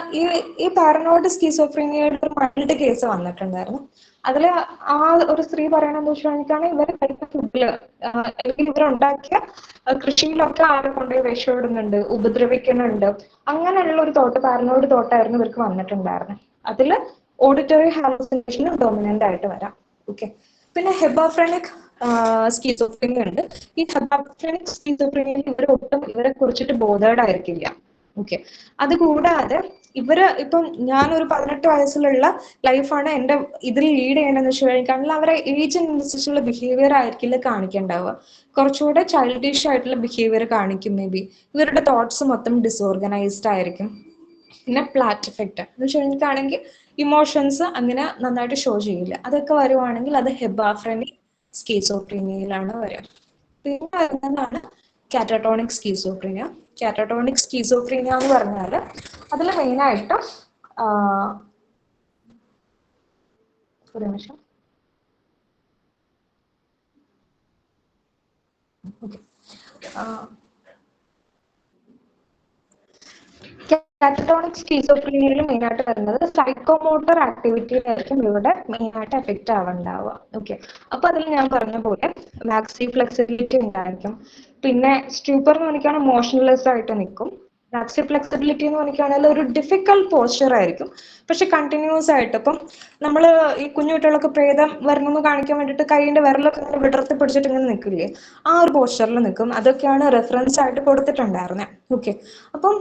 ഈ പാരനോയിഡ് സ്കീസോഫ്രീനിയയുടെ ഒരു മൈൽഡ് കേസ് വന്നിട്ടുണ്ടായിരുന്നു. അതില് ആ ഒരു സ്ത്രീ പറയണെന്ന് വെച്ചിട്ടുണ്ടെങ്കിൽ ഇവർ കഴിക്കുന്ന ഫുഡില് അല്ലെങ്കിൽ ഇവരുണ്ടാക്കിയ കൃഷിയിലൊക്കെ ആരെ കൊണ്ടുപോയി വിഷമിടുന്നുണ്ട്, ഉപദ്രവിക്കുന്നുണ്ട്, അങ്ങനെയുള്ള ഒരു പാരനോയിഡ് തോട്ടായിരുന്നു ഇവർക്ക് വന്നിട്ടുണ്ടായിരുന്നത്. അതില് ഓഡിറ്ററി ഹാലൂസിനേഷനും ഡോമിനന്റ് ആയിട്ട് വരാം. ഓക്കെ. പിന്നെ ഹെബാഫ്രെനിക് സ്കീസോഫ്രീനിയ ഉണ്ട്. ഈ ഹെബാഫ്രെനിക് സ്കീസോഫ്രീനിയയിൽ ഇവരെ കുറിച്ചിട്ട് ബോധേഡ് ആയിരിക്കില്ല. ഓക്കെ. അതുകൂടാതെ ഇപ്പം ഞാനൊരു 18 വയസ്സിലുള്ള ലൈഫാണ് എന്റെ ഇതിൽ ലീഡ് ചെയ്യണമെന്ന് വെച്ച് കഴിഞ്ഞാൽ അവരെ ഏജിനനുസരിച്ചുള്ള ബിഹേവിയർ ആയിരിക്കില്ല കാണിക്കേണ്ടാവുക. കുറച്ചുകൂടെ ചൈൽഡിഷ് ആയിട്ടുള്ള ബിഹേവിയർ കാണിക്കും. മേ ബി ഇവരുടെ തോട്ട്സ് മൊത്തം ഡിസോർഗനൈസ്ഡ് ആയിരിക്കും. പിന്നെ പ്ലാറ്റ് എഫക്റ്റ് എന്ന് വെച്ച് കഴിഞ്ഞിട്ടാണെങ്കിൽ ഇമോഷൻസ് അങ്ങനെ നന്നായിട്ട് ഷോ ചെയ്യില്ല. അതൊക്കെ വരുവാണെങ്കിൽ അത് ഹെബാഫ്രെനിക് സ്കീസോഫ്രീനിയയിലാണ് വരിക. പിന്നെ വരുന്നതാണ് കാറ്ററ്റോണിക് സ്കീസോഫ്രീനിയ. കാറ്ററ്റോണിക് സ്കീസോഫ്രീനിയ എന്ന് പറഞ്ഞാൽ അതിൽ മെയിനായിട്ട് ഒരു നിമിഷം. ഓക്കെ. കാറ്ററ്റോണിക് സ്കീസോഫ്രീനിയയിൽ മെയിനായിട്ട് വരുന്നത് സൈക്കോമോട്ടർ ആക്ടിവിറ്റിയിലായിരിക്കും ഇവിടെ മെയിനായിട്ട് എഫക്റ്റ് ആവുണ്ടാവുക. ഓക്കെ. അപ്പൊ അതിൽ ഞാൻ പറഞ്ഞ പോലെ മാക്സി ഫ്ലെക്സിബിലിറ്റി ഉണ്ടായിരിക്കും. പിന്നെ സ്റ്റൂപ്പർ എന്ന് പറഞ്ഞാൽ മോഷൻലെസ് ആയിട്ട് നിൽക്കും. മാക്സി ഫ്ലെക്സിബിലിറ്റി എന്ന് പറഞ്ഞാൽ ഒരു ഡിഫിക്കൽട്ട് പോസ്ചർ ആയിരിക്കും, പക്ഷെ കണ്ടിന്യൂസ് ആയിട്ട്. ഇപ്പം നമ്മൾ ഈ കുഞ്ഞു കുട്ടികളൊക്കെ പ്രേതം വരണമെന്ന് കാണിക്കാൻ വേണ്ടിയിട്ട് കൈയിന്റെ വിരലൊക്കെ ഇങ്ങനെ വിടർത്തി പിടിച്ചിട്ട് ഇങ്ങനെ നിൽക്കില്ലേ, ആ ഒരു പോസ്ചറിൽ നിൽക്കും. അതൊക്കെയാണ് റെഫറൻസ് ആയിട്ട് കൊടുത്തിട്ടുണ്ടായിരുന്നത്. ഓക്കെ. അപ്പം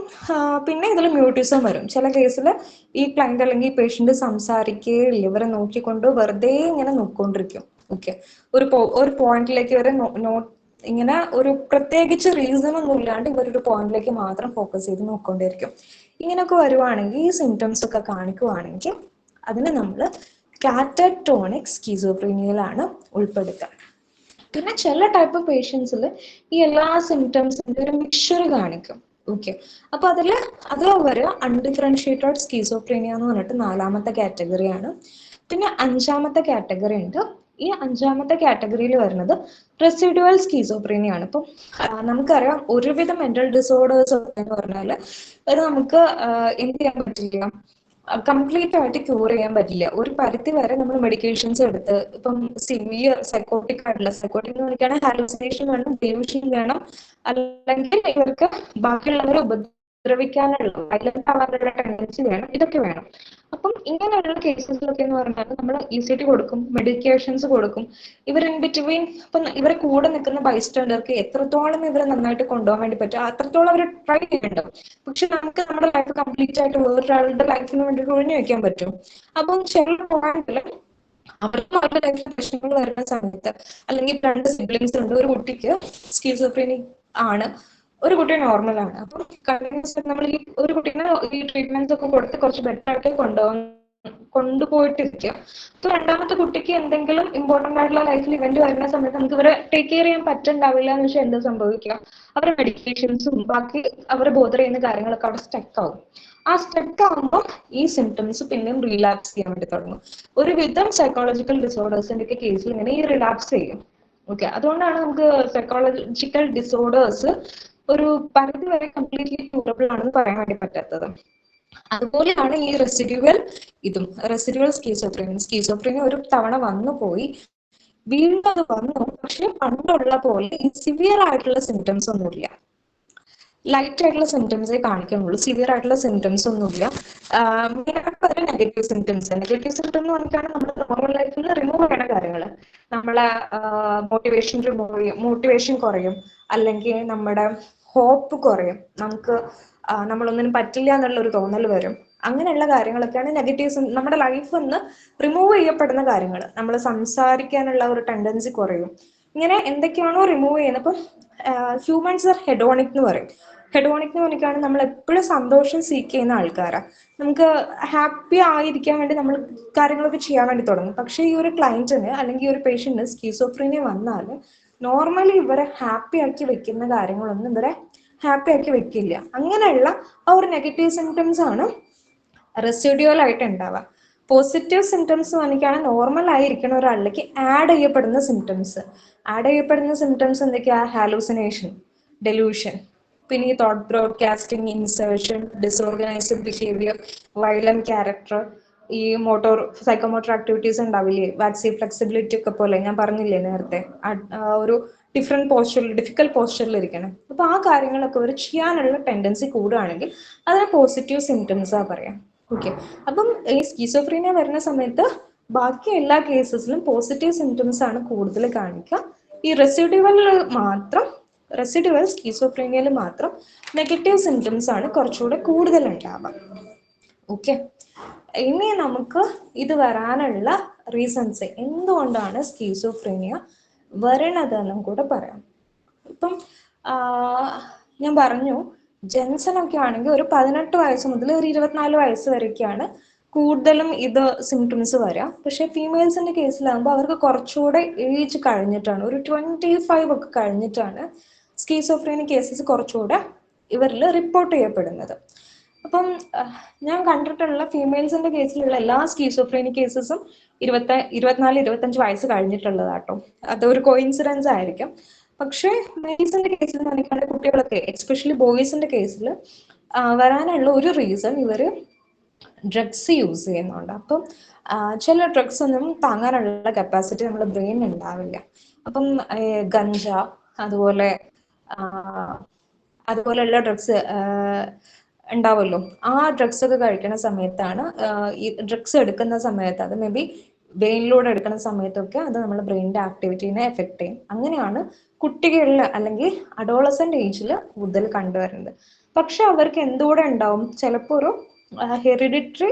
പിന്നെ ഇതിൽ മ്യൂട്ടിസം വരും. ചില കേസിൽ ഈ ക്ലയന്റ് അല്ലെങ്കിൽ ഈ പേഷ്യന്റ് സംസാരിക്കുകയില്ല, ഇവരെ നോക്കിക്കൊണ്ട് വെറുതെ ഇങ്ങനെ നോക്കിക്കൊണ്ടിരിക്കും. ഓക്കെ. ഒരു പോയിന്റിലേക്ക് വരെ ഇങ്ങനെ ഒരു പ്രത്യേകിച്ച് റീസൺ ഒന്നും ഇല്ലാണ്ട് ഇവരൊരു പോയിന്റിലേക്ക് മാത്രം ഫോക്കസ് ചെയ്ത് നോക്കിക്കൊണ്ടിരിക്കും. ഇങ്ങനെയൊക്കെ വരുവാണെങ്കിൽ ഈ സിംറ്റംസ് ഒക്കെ കാണിക്കുവാണെങ്കിൽ അതിനെ നമ്മൾ കാറ്ററ്റോണിക് സ്കീസോഫ്രീനിയയിലാണ് ഉൾപ്പെടുത്തുക. പിന്നെ ചില ടൈപ്പ് പേഷ്യൻസിൽ ഈ എല്ലാ സിംറ്റംസിന്റെ ഒരു മിക്സ്ചർ കാണിക്കും. ഓക്കെ. അപ്പൊ അതിൽ വരിക അൺഡിഫറൻഷിയേറ്റഡ് സ്കീസോഫ്രീനിയ എന്ന് പറഞ്ഞിട്ട് 4ാമത്തെ കാറ്റഗറിയാണ്. പിന്നെ 5ാമത്തെ കാറ്റഗറി ഉണ്ട്. ഈ 5ാമത്തെ കാറ്റഗറിയിൽ വരുന്നത് റെസിഡുവൽ സ്കീസോഫ്രീനിയ ആണ്. ഇപ്പം നമുക്കറിയാം ഒരുവിധം മെന്റൽ ഡിസോർഡേഴ്സ് എന്ന് പറഞ്ഞാൽ അത് നമുക്ക് എന്ത് ചെയ്യാൻ പറ്റില്ല, കംപ്ലീറ്റ് ആയിട്ട് ക്യൂർ ചെയ്യാൻ പറ്റില്ല. ഒരു പരിധി വരെ നമ്മൾ മെഡിക്കേഷൻസ് എടുത്ത് ഇപ്പം സിവിയർ സൈക്കോട്ടിക് ആയിട്ടുള്ള സൈക്കോട്ടിക് എന്ന് പറഞ്ഞാൽ ഹാലൂസിനേഷൻ വേണം, ഡെലൂഷൻ വേണം, അല്ലെങ്കിൽ ഇവർക്ക് ബാക്കിയുള്ളവരെ ഉപദ്രവിക്കാനുള്ള വയലന്റ് ആവാനുള്ള ടെൻഡൻസി വേണം, ഇതൊക്കെ വേണം. അപ്പം ഇങ്ങനെയുള്ള കേസസിലൊക്കെ എന്ന് പറഞ്ഞാൽ നമ്മൾ ECT കൊടുക്കും, മെഡിക്കേഷൻസ് കൊടുക്കും. ഇവർ ഇൻ ബിറ്റ്വീൻ ഇപ്പം ഇവരെ കൂടെ നിൽക്കുന്ന ബൈസ്റ്റാൻഡർക്ക് എത്രത്തോളം ഇവരെ നന്നായിട്ട് കൊണ്ടുപോകാൻ വേണ്ടി പറ്റും അത്രത്തോളം അവർ ട്രൈ ചെയ്യുന്നുണ്ട്. പക്ഷെ നമുക്ക് നമ്മുടെ ലൈഫ് കംപ്ലീറ്റ് ആയിട്ട് വേറൊരാളുടെ ലൈഫിന് വേണ്ടി ഒഴിഞ്ഞു വെക്കാൻ പറ്റും. അപ്പം ചില പോയിന്റിൽ അവർക്കും അവരുടെ ലൈഫിൽ പ്രശ്നങ്ങൾ വരുന്ന സമയത്ത്, അല്ലെങ്കിൽ 2 സിബ്ലിങ്സ് ഉണ്ട്, ഒരു കുട്ടിക്ക് സ്കീസോഫ്രീനിക് ആണ്, ഒരു കുട്ടി നോർമൽ ആണ്. അപ്പം കണ്ടിന്യൂസ് നമ്മൾ ഈ ഒരു കുട്ടീനെ ഈ ട്രീറ്റ്മെന്റ്സ് ഒക്കെ കൊടുത്ത് കുറച്ച് ബെറ്റർ ആയിട്ട് കൊണ്ടുപോയിട്ടിരിക്കുക. അപ്പൊ 2ാമത്തെ കുട്ടിക്ക് എന്തെങ്കിലും ഇമ്പോർട്ടന്റ് ആയിട്ടുള്ള ലൈഫിൽ ഇവന്റ് വരുന്ന സമയത്ത് നമുക്ക് ഇവരെ ടേക്ക് കെയർ ചെയ്യാൻ പറ്റുന്നുണ്ടാവില്ല എന്ന് വെച്ചാൽ എന്താ സംഭവിക്കുക, അവരുടെ മെഡിക്കേഷൻസും ബാക്കി അവരെ ബോധർ ചെയ്യുന്ന കാര്യങ്ങളൊക്കെ അവിടെ സ്റ്റക്ക് ആവും. ആ സ്റ്റക്ക് ആകുമ്പോൾ ഈ സിംറ്റംസ് പിന്നെയും റീലാപ്സ് ചെയ്യാൻ വേണ്ടി തുടങ്ങും. ഒരുവിധം സൈക്കോളജിക്കൽ ഡിസോർഡേഴ്സിന്റെ ഒക്കെ കേസിൽ ഇങ്ങനെ ഈ റിലാപ്സ് ചെയ്യും. ഓക്കെ. അതുകൊണ്ടാണ് നമുക്ക് സൈക്കോളജിക്കൽ ഡിസോർഡേഴ്സ് ഒരു പരിധി വരെ കംപ്ലീറ്റ്ലി ക്യൂറബിൾ ആണെന്ന് പറയാൻ വേണ്ടി പറ്റാത്തത്. അതുപോലെയാണ് ഈ റെസിഡുവൽ സ്കീസോഫ്രീനിയ ഒരു തവണ വന്നു പോയി, വീണ്ടും അത് വന്നു, പക്ഷെ പണ്ടുള്ള പോലെ ഈ സിവിയർ ആയിട്ടുള്ള സിംറ്റംസ് ഒന്നുമില്ല, ലൈറ്റ് ആയിട്ടുള്ള സിംറ്റംസേ കാണിക്കുന്നുള്ളൂ, സിവിയർ ആയിട്ടുള്ള സിംറ്റംസ് ഒന്നുമില്ല. മെയിനായിട്ട് നെഗറ്റീവ് സിംറ്റംസ് എന്ന് പറഞ്ഞാൽ നമ്മുടെ നോർമൽ ലൈഫിൽ റിമൂവ് ചെയ്യുന്ന കാര്യങ്ങൾ, നമ്മളെ മോട്ടിവേഷൻ കുറയും, അല്ലെങ്കിൽ നമ്മുടെ ഹോപ്പ് കുറയും, നമ്മളൊന്നിനും പറ്റില്ല എന്നുള്ള ഒരു തോന്നൽ വരും. അങ്ങനെയുള്ള കാര്യങ്ങളൊക്കെയാണ് നെഗറ്റീവ്സ്. നമ്മുടെ ലൈഫിൽ നിന്ന് റിമൂവ് ചെയ്യപ്പെടുന്ന കാര്യങ്ങൾ. നമ്മൾ സംസാരിക്കാനുള്ള ഒരു ടെൻഡൻസി കുറയും. ഇങ്ങനെ എന്തൊക്കെയാണോ റിമൂവ് ചെയ്യുന്നത്. ഇപ്പം ഹ്യൂമൻസ് ആർ ഹെഡോണിക് എന്ന് പറയും. ഹെഡോണിക് എന്ന് പറഞ്ഞാൽ നമ്മൾ എപ്പോഴും സന്തോഷം സീക്ക് ചെയ്യുന്ന ആൾക്കാരാണ്. നമുക്ക് ഹാപ്പി ആയിരിക്കാൻ വേണ്ടി നമ്മൾ കാര്യങ്ങളൊക്കെ ചെയ്യാൻ വേണ്ടി തുടങ്ങും. പക്ഷെ ഈ ഒരു ക്ലയന്റിന് അല്ലെങ്കിൽ ഈ ഒരു പേഷ്യന്റിന് സ്കീസോഫ്രീനിയ വന്നാൽ നോർമലി ഇവരെ ഹാപ്പി ആക്കി വെക്കുന്ന കാര്യങ്ങളൊന്നും ഇവരെ ഹാപ്പി ആക്കി വെക്കില്ല. അങ്ങനെയുള്ള ആ ഒരു നെഗറ്റീവ് സിംറ്റംസ് ആണ് റെസിഡ്യൂവൽ ആയിട്ട് ഉണ്ടാവുക. പോസിറ്റീവ് സിംറ്റംസ് കാണിക്കുകയാണ് നോർമൽ ആയിരിക്കുന്ന ഒരാളിലേക്ക് ആഡ് ചെയ്യപ്പെടുന്ന സിംറ്റംസ് എന്തൊക്കെയാ? ഹാലൂസിനേഷൻ, ഡെലൂഷൻ, പിന്നെ ഈ thought broadcasting, insertion, disorganised behaviour, violent character, ഈ സൈക്കോമോട്ടർ ആക്ടിവിറ്റീസ് ഉണ്ടാവില്ലേ, വാക്സി ഫ്ലെക്സിബിലിറ്റി ഒക്കെ പോലെ ഞാൻ പറഞ്ഞില്ലേ നേരത്തെ, ഒരു ഡിഫിക്കൽട്ട് പോസ്ചറിൽ ഇരിക്കണം. അപ്പൊ ആ കാര്യങ്ങളൊക്കെ ഒരു ചെയ്യാനുള്ള ടെൻഡൻസി കൂടുകയാണെങ്കിൽ അതിനെ പോസിറ്റീവ് സിംറ്റംസാ പറയാം. ഓക്കെ, അപ്പം ഈ സ്കീസോഫ്രീനിയ വരുന്ന സമയത്ത് ബാക്കി എല്ലാ കേസസിലും പോസിറ്റീവ് സിംറ്റംസ് ആണ് കൂടുതൽ കാണിക്കുക. ഈ റെസിഡുവൽ സ്കീസോഫ്രീനിയയിൽ മാത്രം നെഗറ്റീവ് സിംറ്റംസ് ആണ് കുറച്ചുകൂടെ കൂടുതൽ ഉണ്ടാവുക. ഓക്കെ, ഇനി നമുക്ക് ഇത് വരാനുള്ള റീസൺസ്, എന്തുകൊണ്ടാണ് സ്കീസോഫ്രീനിയ വരണതെന്നും കൂടെ പറയാം. ഇപ്പം ഞാൻ പറഞ്ഞു, ജെൻസനൊക്കെ ആണെങ്കിൽ ഒരു 18 വയസ്സ് മുതൽ ഒരു 24 വയസ്സ് വരെയൊക്കെയാണ് കൂടുതലും ഇത് സിംറ്റംസ് വരാം. പക്ഷെ ഫീമെയിൽസിന്റെ കേസിലാകുമ്പോൾ അവർക്ക് കുറച്ചുകൂടെ ഏജ് കഴിഞ്ഞിട്ടാണ്, ഒരു 25 ഒക്കെ കഴിഞ്ഞിട്ടാണ് സ്കീസോഫ്രീനിക് കേസസ് കുറച്ചുകൂടെ ഇവരിൽ റിപ്പോർട്ട് ചെയ്യപ്പെടുന്നത്. അപ്പം ഞാൻ കണ്ടിട്ടുള്ള ഫീമെയിൽസിന്റെ കേസിലുള്ള എല്ലാ സ്കീസോഫ്രീനിക് കേസസും 24-25 വയസ്സ് കഴിഞ്ഞിട്ടുള്ളതാട്ടോ. അതൊരു കോയിൻസിഡൻസ് ആയിരിക്കും. പക്ഷെ മെയിൽസിന്റെ കേസിൽ നോക്കിയാൽ കുട്ടികളൊക്കെ, എസ്പെഷ്യലി ബോയ്സിന്റെ കേസിൽ വരാനുള്ള ഒരു റീസൺ ഇവര് ഡ്രഗ്സ് യൂസ് ചെയ്യുന്നുണ്ട്. അപ്പം ചില ഡ്രഗ്സ് ഒന്നും താങ്ങാനുള്ള കപ്പാസിറ്റി നമ്മുടെ ബ്രെയിൻ ഉണ്ടാവില്ല. അപ്പം ഗഞ്ച അതുപോലെയുള്ള ഡ്രഗ്സ് ഉണ്ടാവുമല്ലോ, ആ ഡ്രഗ്സ് ഒക്കെ കഴിക്കുന്ന സമയത്താണ്, ഈ ഡ്രഗ്സ് എടുക്കുന്ന സമയത്ത്, അത് മേ ബി ബ്രെയിനിലൂടെ എടുക്കുന്ന സമയത്തൊക്കെ അത് നമ്മുടെ ബ്രെയിനിന്റെ ആക്ടിവിറ്റീനെ എഫക്ട് ചെയ്യും. അങ്ങനെയാണ് കുട്ടികളിൽ അല്ലെങ്കിൽ അഡോളസെന്റ് ഏജിൽ കൂടുതൽ കണ്ടുവരുന്നത്. പക്ഷെ അവർക്ക് എന്തുകൂടെ ഉണ്ടാവും, ചിലപ്പോൾ ഒരു ഹെറിഡിറ്ററി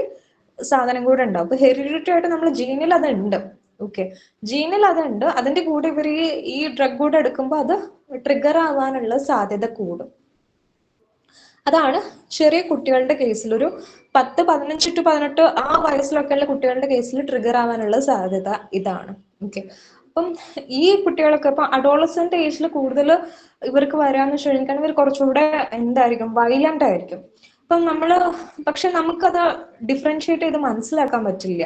സാധനം കൂടെ ഉണ്ടാവും. അപ്പൊ ഹെറിഡിറ്ററി ആയിട്ട് നമ്മൾ ജീനിൽ അതുണ്ട്. ഓക്കെ, ജീനിൽ അതുണ്ട്, അതിന്റെ കൂടെ ഇവർ ഈ ഡ്രഗ് കൂടെ എടുക്കുമ്പോൾ അത് ട്രിഗർ ആവാനുള്ള സാധ്യത കൂടും. അതാണ് ചെറിയ കുട്ടികളുടെ കേസിൽ, ഒരു 15 to 18 ആ വയസ്സിലൊക്കെയുള്ള കുട്ടികളുടെ കേസിൽ ട്രിഗർ ആവാനുള്ള സാധ്യത ഇതാണ്. ഓക്കെ, അപ്പം ഈ കുട്ടികളൊക്കെ ഇപ്പൊ അഡോളസെന്റ് ഏജിൽ കൂടുതൽ ഇവർക്ക് വരാന്ന് വെച്ചാൽ ഇവർ കുറച്ചുകൂടെ എന്തായിരിക്കും, വയലന്റ് ആയിരിക്കും. അപ്പം പക്ഷെ നമുക്കത് ഡിഫറൻഷിയേറ്റ് ചെയ്ത് മനസ്സിലാക്കാൻ പറ്റില്ല.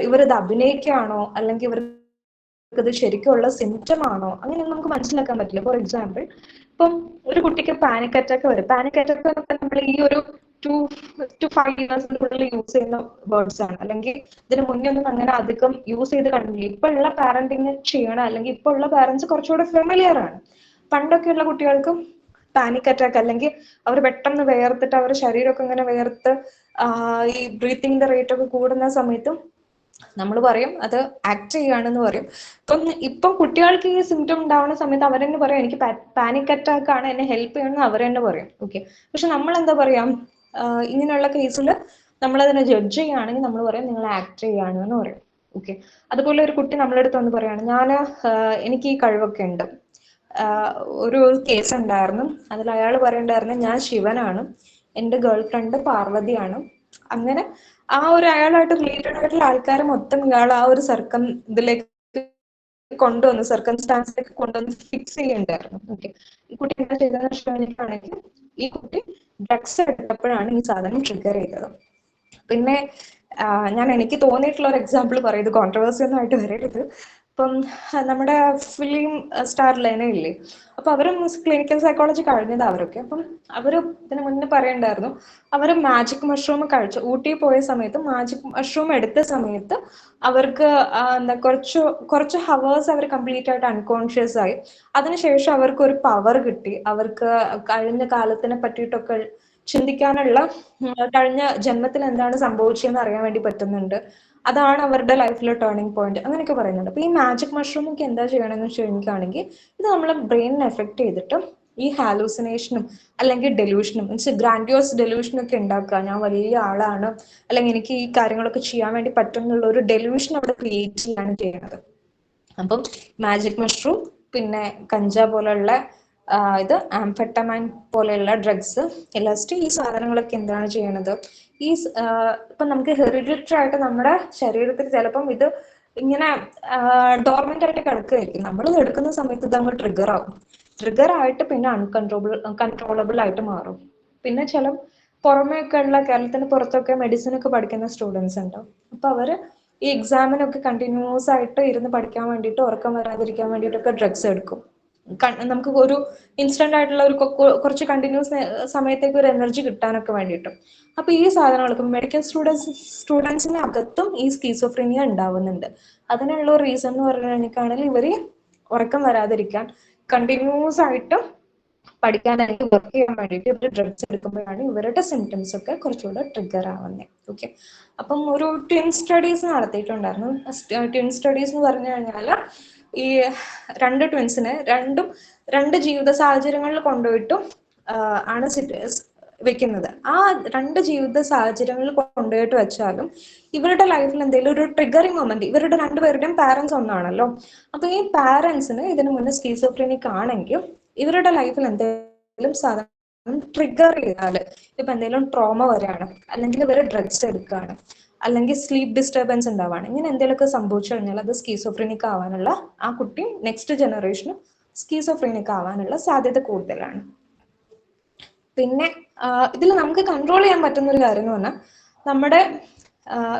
ഇവരിത് അഭിനയിക്കുകയാണോ അല്ലെങ്കിൽ ഇവർക്കത് ശരിക്കുള്ള സിംറ്റം ആണോ, അങ്ങനെയൊന്നും നമുക്ക് മനസ്സിലാക്കാൻ പറ്റില്ല. ഫോർ എക്സാമ്പിൾ, ഇപ്പം ഒരു കുട്ടിക്ക് പാനിക് അറ്റാക്ക് വരും. പാനിക് അറ്റാക്ക് നമ്മൾ ഈ ഒരു 2 to 5 years കൂടുതൽ യൂസ് ചെയ്യുന്ന വേർഡ്സ് ആണ്, അല്ലെങ്കിൽ ഇതിന് മുന്നേ ഒന്നും അങ്ങനെ അധികം യൂസ് ചെയ്ത് കണ്ടില്ല. ഇപ്പൊ ഉള്ള പാരന്റിങ് ചെയ്യണം, അല്ലെങ്കിൽ ഇപ്പൊ ഉള്ള പാരന്റ്സ് കുറച്ചുകൂടെ ഫെമിലിയർ ആണ്. പണ്ടൊക്കെയുള്ള കുട്ടികൾക്കും പാനിക് അറ്റാക്ക്, അല്ലെങ്കിൽ അവർ പെട്ടെന്ന് വേർത്തിട്ട് അവരുടെ ശരീരമൊക്കെ ഇങ്ങനെ വേർത്ത് ഈ ബ്രീത്തിങ്ങിന്റെ റേറ്റ് ഒക്കെ കൂടുന്ന സമയത്തും നമ്മൾ പറയും അത് ആക്ട് ചെയ്യാണെന്ന് പറയും. ഇപ്പം കുട്ടികൾക്ക് ഈ സിംറ്റം ഉണ്ടാവുന്ന സമയത്ത് അവരെന്നെ പറയും എനിക്ക് പാനിക് അറ്റാക്ക് ആണ്, എന്നെ ഹെൽപ്പ് ചെയ്യണമെന്ന് അവരെന്നെ പറയും. ഓക്കെ, പക്ഷെ നമ്മൾ എന്താ പറയാം, ഇങ്ങനെയുള്ള കേസിൽ നമ്മളതിനെ ജഡ്ജ് ചെയ്യുകയാണെങ്കിൽ നമ്മൾ പറയും നിങ്ങൾ ആക്ട് ചെയ്യാണ് എന്ന് പറയും. ഓക്കെ, അതുപോലെ ഒരു കുട്ടി നമ്മളെ അടുത്ത് വന്ന് പറയാണ്, എനിക്ക് ഈ കഴിവൊക്കെ ഉണ്ട്. ഒരു കേസ് ഉണ്ടായിരുന്നു, അതിൽ അയാൾ പറയണ്ടായിരുന്നു ഞാൻ ശിവനാണ്, എൻ്റെ ഗേൾ ഫ്രണ്ട് പാർവതിയാണ്. അങ്ങനെ ആ ഒരു അയാളായിട്ട് റിലേറ്റഡ് ആയിട്ടുള്ള ആൾക്കാരെ മൊത്തം ഇയാൾ ആ ഒരു സർക്കംസ്റ്റാൻസിലേക്ക് കൊണ്ടുവന്ന് ഫിക്സ് ചെയ്യണ്ടായിരുന്നു. ഓക്കെ, ഈ കുട്ടി എന്താ ചെയ്തതെന്ന് വെച്ചിട്ടുണ്ടെങ്കിൽ ഈ കുട്ടി ഡ്രഗ്സ് എടുത്തപ്പോഴാണ് ഈ സാധനം ട്രിഗർ ചെയ്തത്. പിന്നെ എനിക്ക് തോന്നിയിട്ടുള്ള ഒരു എക്സാമ്പിൾ പറയും, ഇത് കോൺട്രവേഴ്സി ഒന്നും ആയിട്ട് വരരുത്. ഇപ്പം നമ്മുടെ ഫിലിം സ്റ്റാർ ലെന ഇല്ലേ, അപ്പൊ അവരും ക്ലിനിക്കൽ സൈക്കോളജി കഴിഞ്ഞത് അവരൊക്കെ. അപ്പം അവര് ഇതിന് മുന്നേ പറയണ്ടായിരുന്നു, അവർ മാജിക് മഷ്റൂം കഴിച്ചു, ഊട്ടി പോയ സമയത്ത് മാജിക് മഷ്റൂം എടുത്ത സമയത്ത് അവർക്ക് കുറച്ച് ഹവേഴ്സ് അവർ കംപ്ലീറ്റ് ആയിട്ട് അൺകോൺഷ്യസ് ആയി. അതിനുശേഷം അവർക്ക് ഒരു പവർ കിട്ടി, അവർക്ക് കഴിഞ്ഞ കാലത്തിനെ പറ്റിയിട്ടൊക്കെ ചിന്തിക്കാനുള്ള, കഴിഞ്ഞ ജന്മത്തിൽ എന്താണ് സംഭവിച്ചതെന്ന് അറിയാൻ വേണ്ടി പറ്റുന്നുണ്ട്. അതാണ് അവരുടെ ലൈഫിലെ ടേണിംഗ് പോയിന്റ്, അങ്ങനെയൊക്കെ പറയുന്നുണ്ട്. അപ്പൊ ഈ മാജിക് മഷ്റൂം ഒക്കെ എന്താ ചെയ്യണമെന്ന് വെച്ചിട്ടുണ്ടെങ്കിൽ ഇത് നമ്മളെ ബ്രെയിനിനെ എഫക്ട് ചെയ്തിട്ട് ഈ ഹാലൂസിനേഷനും അല്ലെങ്കിൽ ഡെലൂഷനും, മീൻസ് ഗ്രാൻഡിയോസ് ഡെലൂഷനും ഒക്കെ ഉണ്ടാക്കുക, ഞാൻ വലിയ ആളാണ് അല്ലെങ്കിൽ എനിക്ക് ഈ കാര്യങ്ങളൊക്കെ ചെയ്യാൻ വേണ്ടി പറ്റും എന്നുള്ള ഒരു ഡെലൂഷൻ അവിടെ ക്രിയേറ്റ് ചെയ്യാണ് ചെയ്യുന്നത്. അപ്പം മാജിക് മഷ്റൂം, പിന്നെ കഞ്ച പോലുള്ള ഇത് ആംഫെറ്റമൈൻ പോലെയുള്ള ഡ്രഗ്സ്, LSD, ഈ സാധനങ്ങളൊക്കെ എന്താണ് ചെയ്യണത്, ഇപ്പൊ നമുക്ക് ഹെറിഡിറ്ററി ആയിട്ട് നമ്മുടെ ശരീരത്തിൽ ചിലപ്പം ഇത് ഇങ്ങനെ ഡോർമെന്റ് ആയിട്ട് കിടക്കുകയായിരിക്കും. നമ്മൾ ഇത് എടുക്കുന്ന സമയത്ത് ഇത് അങ്ങ് ട്രിഗർ ആയിട്ട് പിന്നെ കൺട്രോളബിൾ ആയിട്ട് മാറും. പിന്നെ പുറമേയൊക്കെ ഉള്ള, കേരളത്തിന് പുറത്തൊക്കെ മെഡിസിൻ ഒക്കെ പഠിക്കുന്ന സ്റ്റുഡൻസ് ഉണ്ടാവും. അപ്പൊ അവര് ഈ എക്സാമിനൊക്കെ കണ്ടിന്യൂസ് ആയിട്ട് ഇരുന്ന് പഠിക്കാൻ വേണ്ടിയിട്ട്, ഉറക്കം വരാതിരിക്കാൻ വേണ്ടിയിട്ടൊക്കെ ഡ്രഗ്സ് എടുക്കും. നമുക്ക് ഒരു ഇൻസ്റ്റന്റ് ആയിട്ടുള്ള ഒരു കുറച്ച് കണ്ടിന്യൂസ് സമയത്തേക്ക് ഒരു എനർജി കിട്ടാനൊക്കെ വേണ്ടിയിട്ടും. അപ്പൊ ഈ സാധനങ്ങൾക്ക് മെഡിക്കൽ സ്റ്റുഡൻസിന് അകത്തും ഈ സ്കീസോഫ്രീനിയ ഉണ്ടാവുന്നുണ്ട്. അതിനുള്ള റീസൺ എന്ന് പറഞ്ഞു കഴിഞ്ഞാൽ ഇവര് ഉറക്കം വരാതിരിക്കാൻ കണ്ടിന്യൂസ് ആയിട്ട് പഠിക്കാനായിട്ട് വർക്ക് ചെയ്യാൻ വേണ്ടിയിട്ട് ഇവർ ഡ്രഗ്സ് എടുക്കുമ്പോഴാണ് ഇവരുടെ സിംറ്റംസ് ഒക്കെ കുറച്ചുകൂടെ ട്രിഗർ ആവുന്നത്. ഓക്കെ, അപ്പം ഒരു ട്വിൻ സ്റ്റഡീസ് നടത്തിയിട്ടുണ്ടായിരുന്നു. ട്വിൻ സ്റ്റഡീസ് എന്ന് പറഞ്ഞു കഴിഞ്ഞാൽ ഈ രണ്ട് ട്വിൻസിനെ രണ്ട് ജീവിത സാഹചര്യങ്ങളിൽ കൊണ്ടുപോയിട്ടും ആണ് വെക്കുന്നത്. ആ രണ്ട് ജീവിത സാഹചര്യങ്ങളിൽ കൊണ്ടുപോയിട്ട് വെച്ചാലും ഇവരുടെ ലൈഫിൽ എന്തെങ്കിലും ഒരു ട്രിഗറിങ് മൊമെന്റ്, ഇവരുടെ രണ്ടുപേരുടെയും പാരന്റ്സ് ഒന്നാണല്ലോ. അപ്പൊ ഈ പാരന്റ്സിന് ഇതിനു മുന്നേ സ്കീസോഫ്രീനിക് ആണെങ്കിൽ ഇവരുടെ ലൈഫിൽ എന്തെങ്കിലും സാധനം ട്രിഗർ ചെയ്താല്, ഇപ്പൊ എന്തെങ്കിലും ട്രോമ വരികയാണ്, അല്ലെങ്കിൽ ഇവർ ഡ്രഗ്സ് എടുക്കുകയാണ്, അല്ലെങ്കിൽ സ്ലീപ്പ് ഡിസ്റ്റർബൻസ് ഉണ്ടാവാണ്, ഇങ്ങനെ എന്തെങ്കിലുമൊക്കെ സംഭവിച്ചു കഴിഞ്ഞാൽ അത് സ്കീസോഫ്രീനിക് ആവാനുള്ള, ആ കുട്ടി നെക്സ്റ്റ് ജനറേഷന് സ്കീസോഫ്രീനിക് ആവാനുള്ള സാധ്യത കൂടുതലാണ്. പിന്നെ ഇതിൽ നമുക്ക് കൺട്രോൾ ചെയ്യാൻ പറ്റുന്ന ഒരു കാര്യം എന്ന് പറഞ്ഞാൽ നമ്മുടെ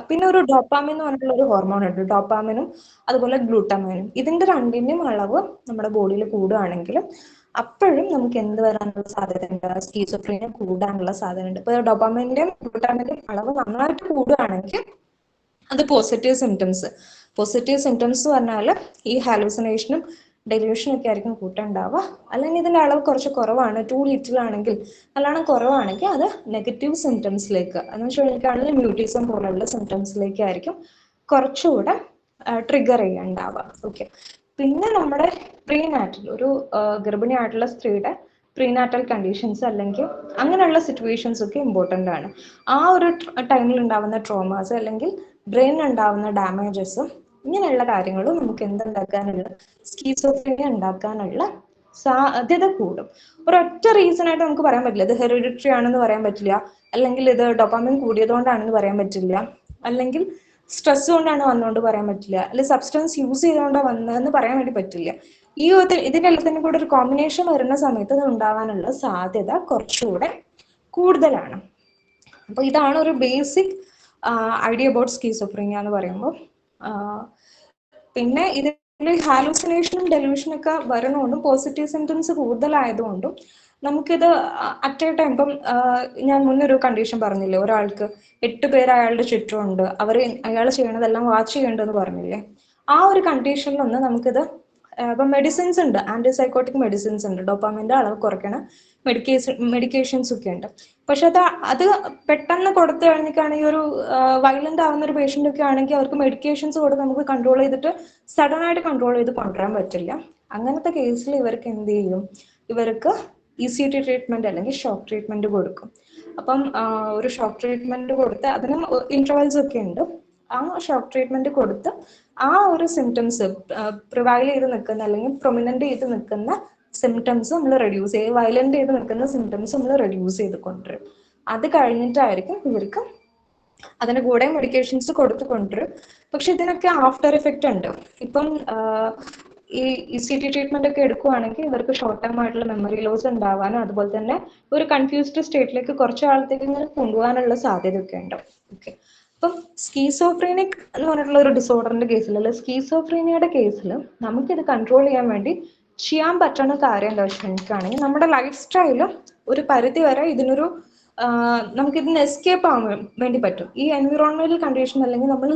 പിന്നെ ഒരു ഡോപ്പാമിൻ എന്ന് പറഞ്ഞിട്ടുള്ള ഒരു ഹോർമോൺ ഉണ്ട്. ഡോപ്പാമിനും അതുപോലെ ഗ്ലൂട്ടാമൈനും, ഇതിന്റെ രണ്ടിന്റെയും അളവ് നമ്മുടെ ബോഡിയിൽ കൂടുകയാണെങ്കിലും അപ്പോഴും നമുക്ക് എന്ത് വരാനുള്ള സാധ്യതയുണ്ട്, സ്കീസോഫ്രീനിയ കൂടാനുള്ള സാധ്യതയുണ്ട്. ഇപ്പൊ ഡോപ്പാമിന്റെയും ഗ്ലൂട്ടാമിന്റെയും അളവ് നന്നായിട്ട് കൂടുകയാണെങ്കിൽ അത് പോസിറ്റീവ് സിംറ്റംസ് പറഞ്ഞാൽ ഈ ഹാലൂസിനേഷനും ഡെലൂഷനും ഒക്കെ ആയിരിക്കും കൂട്ടുണ്ടാവുക. അല്ലെങ്കിൽ ഇതിന്റെ അളവ് കുറച്ച് കുറവാണ്, 2 ലിറ്റർ ആണെങ്കിൽ, നല്ലോണം കുറവാണെങ്കിൽ അത് നെഗറ്റീവ് സിംറ്റംസിലേക്ക്, എന്ന് വെച്ചാൽ മ്യൂട്ടിസം പോലുള്ള സിംറ്റംസിലേക്കായിരിക്കും കുറച്ചുകൂടെ ട്രിഗർ ചെയ്യാണ്ടാവുക. ഓക്കെ, പിന്നെ നമ്മുടെ പ്രീനാറ്റൽ, ഒരു ഗർഭിണിയായിട്ടുള്ള സ്ത്രീയുടെ പ്രീനാറ്റൽ കണ്ടീഷൻസ് അല്ലെങ്കിൽ അങ്ങനെയുള്ള സിറ്റുവേഷൻസ് ഒക്കെ ഇമ്പോർട്ടൻ്റ് ആണ്. ആ ഒരു ടൈമിൽ ഉണ്ടാവുന്ന ട്രോമാസ് അല്ലെങ്കിൽ ബ്രെയിനിൽ ഉണ്ടാവുന്ന ഡാമേജസ്, ഇങ്ങനെയുള്ള കാര്യങ്ങളും നമുക്ക് എന്തുണ്ടാക്കാനുള്ള, സ്കീസോഫ്രീനിയ ഉണ്ടാക്കാനുള്ള സാധ്യത കൂടും. ഒരൊറ്റ റീസൺ ആയിട്ട് നമുക്ക് പറയാൻ പറ്റില്ല ഇത് ഹെറിഡിറ്ററി ആണെന്ന് പറയാൻ പറ്റില്ല, അല്ലെങ്കിൽ ഇത് ഡോപ്പാമിൻ കൂടിയതുകൊണ്ടാണെന്ന് പറയാൻ പറ്റില്ല, അല്ലെങ്കിൽ സ്ട്രെസ് കൊണ്ടാണ് വന്നുകൊണ്ട് പറയാൻ പറ്റില്ല, അല്ലെങ്കിൽ സബ്സ്റ്റൻസ് യൂസ് ചെയ്തുകൊണ്ടാണ് വന്നതെന്ന് പറയാൻ വേണ്ടി പറ്റില്ല. ഈ ഇതിന്റെ എല്ലാത്തിനും കൂടെ ഒരു കോമ്പിനേഷൻ വരുന്ന സമയത്ത് അത് ഉണ്ടാവാനുള്ള സാധ്യത കുറച്ചുകൂടെ കൂടുതലാണ്. അപ്പൊ ഇതാണ് ഒരു ബേസിക് ഐഡിയ അബൌട്ട് സ്കീസോഫ്രീനിയ എന്ന് പറയുമ്പോൾ. പിന്നെ ഇതിൽ ഹാലൂസിനേഷനും ഡെലൂഷനും ഒക്കെ വരണോണ്ടും പോസിറ്റീവ് സിംറ്റംസ് കൂടുതലായതുകൊണ്ടും നമുക്കിത് അറ്റ് എ ടൈം, ഇപ്പം ഞാൻ മുന്നൊരു കണ്ടീഷൻ പറഞ്ഞില്ലേ, ഒരാൾക്ക് 8 പേര് അയാളുടെ ചുറ്റുമുണ്ട്, അയാൾ ചെയ്യണതെല്ലാം വാച്ച് ചെയ്യേണ്ടതെന്ന് പറഞ്ഞില്ലേ, ആ ഒരു കണ്ടീഷനിലൊന്ന് നമുക്കിത് ഇപ്പം മെഡിസിൻസ് ഉണ്ട്, ആന്റിസൈക്കോട്ടിക് മെഡിസിൻസ് ഉണ്ട്, ഡോപ്പാമിന്റെ അളവ് കുറയ്ക്കണ മെഡിക്കേഷൻസ് ഒക്കെ ഉണ്ട്. പക്ഷെ അത് പെട്ടെന്ന് കൊടുത്തു കഴിഞ്ഞിട്ടാണെങ്കിൽ ഒരു വയലന്റ് ആവുന്ന ഒരു പേഷ്യന്റ് ഒക്കെ ആണെങ്കിൽ അവർക്ക് മെഡിക്കേഷൻസ് കൊടുത്ത് നമുക്ക് കൺട്രോൾ ചെയ്തിട്ട് സഡൻ ആയിട്ട് കൺട്രോൾ ചെയ്ത് കൊണ്ടുവരാൻ പറ്റില്ല. അങ്ങനത്തെ കേസിൽ ഇവർക്ക് എന്ത് ചെയ്യും, ഇവർക്ക് ECT ട്രീറ്റ്മെന്റ് അല്ലെങ്കിൽ ഷോക്ക് ട്രീറ്റ്മെന്റ് കൊടുക്കും. അപ്പം ഒരു ഷോക്ക് ട്രീറ്റ്മെന്റ് കൊടുത്ത് അതിനും ഇന്റർവെൽസ് ഒക്കെ ഉണ്ട്. ആ ഷോക്ക് ട്രീറ്റ്മെന്റ് കൊടുത്ത് ആ ഒരു സിംറ്റംസ് പ്രിവൈൽ ചെയ്ത് നിൽക്കുന്ന അല്ലെങ്കിൽ പ്രൊമിനന്റ് ചെയ്ത് നിൽക്കുന്ന സിംറ്റംസ് നമ്മൾ റെഡ്യൂസ് ചെയ്ത്, വയലന്റ് ചെയ്ത് നിൽക്കുന്ന സിംറ്റംസ് നമ്മൾ റെഡ്യൂസ് ചെയ്ത് കൊണ്ടുവരും. അത് കഴിഞ്ഞിട്ടായിരിക്കും ഇവർക്ക് അതിന് കൂടെ മെഡിക്കേഷൻസ് കൊടുത്ത് കൊണ്ടുവരും. പക്ഷെ ഇതിനൊക്കെ ആഫ്റ്റർ എഫക്റ്റ് ഉണ്ട്. ഇപ്പം ഈ ECT ട്രീറ്റ്മെന്റ് ഒക്കെ എടുക്കുവാണെങ്കിൽ ഇവർക്ക് ഷോർട്ട് ടൈം ആയിട്ടുള്ള മെമ്മറി ലോസ് ഉണ്ടാവാനും അതുപോലെ തന്നെ ഒരു കൺഫ്യൂസ്ഡ് സ്റ്റേറ്റിലേക്ക് കുറച്ച് കാലത്തേക്ക് ഇങ്ങനെ കൊണ്ടുപോകാനുള്ള സാധ്യതയൊക്കെ ഉണ്ട്. ഓക്കെ, അപ്പം സ്കീസോഫ്രീനിക് എന്ന് പറഞ്ഞിട്ടുള്ള ഒരു ഡിസോർഡറിന്റെ കേസിൽ, അല്ലെ സ്കീസോഫ്രീനിയയുടെ കേസിൽ നമുക്കിത് കൺട്രോൾ ചെയ്യാൻ വേണ്ടി ചെയ്യാൻ പറ്റുന്ന കാര്യം എന്താ വെച്ചിട്ടുണ്ടെങ്കിൽ നമ്മുടെ ലൈഫ് സ്റ്റൈല് ഒരു പരിധി വരെ ഇതിനൊരു നമുക്കിതിന് എസ്കേപ്പ് ആവാൻ വേണ്ടി പറ്റും. ഈ എൻവിറോൺമെന്റൽ കണ്ടീഷൻ അല്ലെങ്കിൽ നമ്മൾ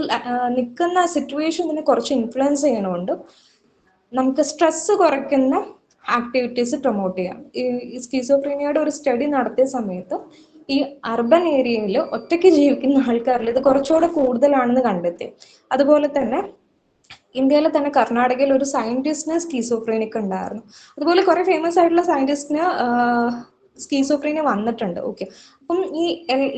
നിൽക്കുന്ന സിറ്റുവേഷൻ ഇതിനെ കുറച്ച് ഇൻഫ്ലുവൻസ് ചെയ്യണോണ്ട് നമുക്ക് സ്ട്രെസ് കുറയ്ക്കുന്ന ആക്ടിവിറ്റീസ് പ്രൊമോട്ട് ചെയ്യാം. ഈ സ്കീസോഫ്രീനിയയുടെ ഒരു സ്റ്റഡി നടത്തിയ സമയത്ത് ഈ അർബൻ ഏരിയയിൽ ഒറ്റയ്ക്ക് ജീവിക്കുന്ന ആൾക്കാരിൽ ഇത് കുറച്ചുകൂടെ കൂടുതലാണെന്ന് കണ്ടെത്തി. അതുപോലെ തന്നെ ഇന്ത്യയിലെ തന്നെ കർണാടകയിൽ ഒരു സയന്റിസ്റ്റിന് സ്കീസോഫ്രീനിക് ഉണ്ടായിരുന്നു. അതുപോലെ കുറെ ഫേമസ് ആയിട്ടുള്ള സയന്റിസ്റ്റിന് സ്കീസോഫ്രീനിയ വന്നിട്ടുണ്ട്. ഓക്കെ, അപ്പം ഈ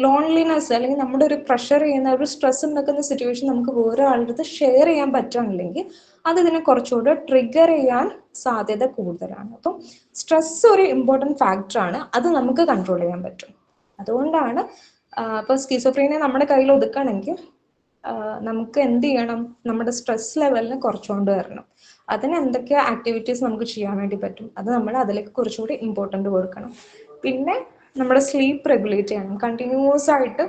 ലോൺലിനെസ് അല്ലെങ്കിൽ നമ്മുടെ ഒരു പ്രഷർ ചെയ്യുന്ന ഒരു സ്ട്രെസ് ഉണ്ടാക്കുന്ന സിറ്റുവേഷൻ നമുക്ക് വേറെ ആളുടെ അടുത്ത് ഷെയർ ചെയ്യാൻ പറ്റുകയാണെങ്കിൽ അത് ഇതിനെ കുറച്ചുകൂടെ ട്രിഗർ ചെയ്യാൻ സാധ്യത കൂടുതലാണ്. അപ്പം സ്ട്രെസ് ഒരു ഇമ്പോർട്ടൻറ്റ് ഫാക്ടറാണ്, അത് നമുക്ക് കൺട്രോൾ ചെയ്യാൻ പറ്റും. അതുകൊണ്ടാണ് ഇപ്പൊ സ്കീസോഫ്രീനിയ നമ്മുടെ കയ്യിൽ ഒതുക്കണമെങ്കിൽ നമുക്ക് എന്ത് ചെയ്യണം, നമ്മുടെ സ്ട്രെസ് ലെവലിനെ കുറച്ചുകൊണ്ട് വരണം. അതിന് എന്തൊക്കെ ആക്ടിവിറ്റീസ് നമുക്ക് ചെയ്യാൻ വേണ്ടി പറ്റും, അത് നമ്മൾ അതിലേക്ക് കുറച്ചുകൂടി ഇമ്പോർട്ടൻ്റ് കൊടുക്കണം. പിന്നെ നമ്മുടെ സ്ലീപ്പ് റെഗുലേറ്റ് ചെയ്യണം. കണ്ടിന്യൂസ് ആയിട്ട്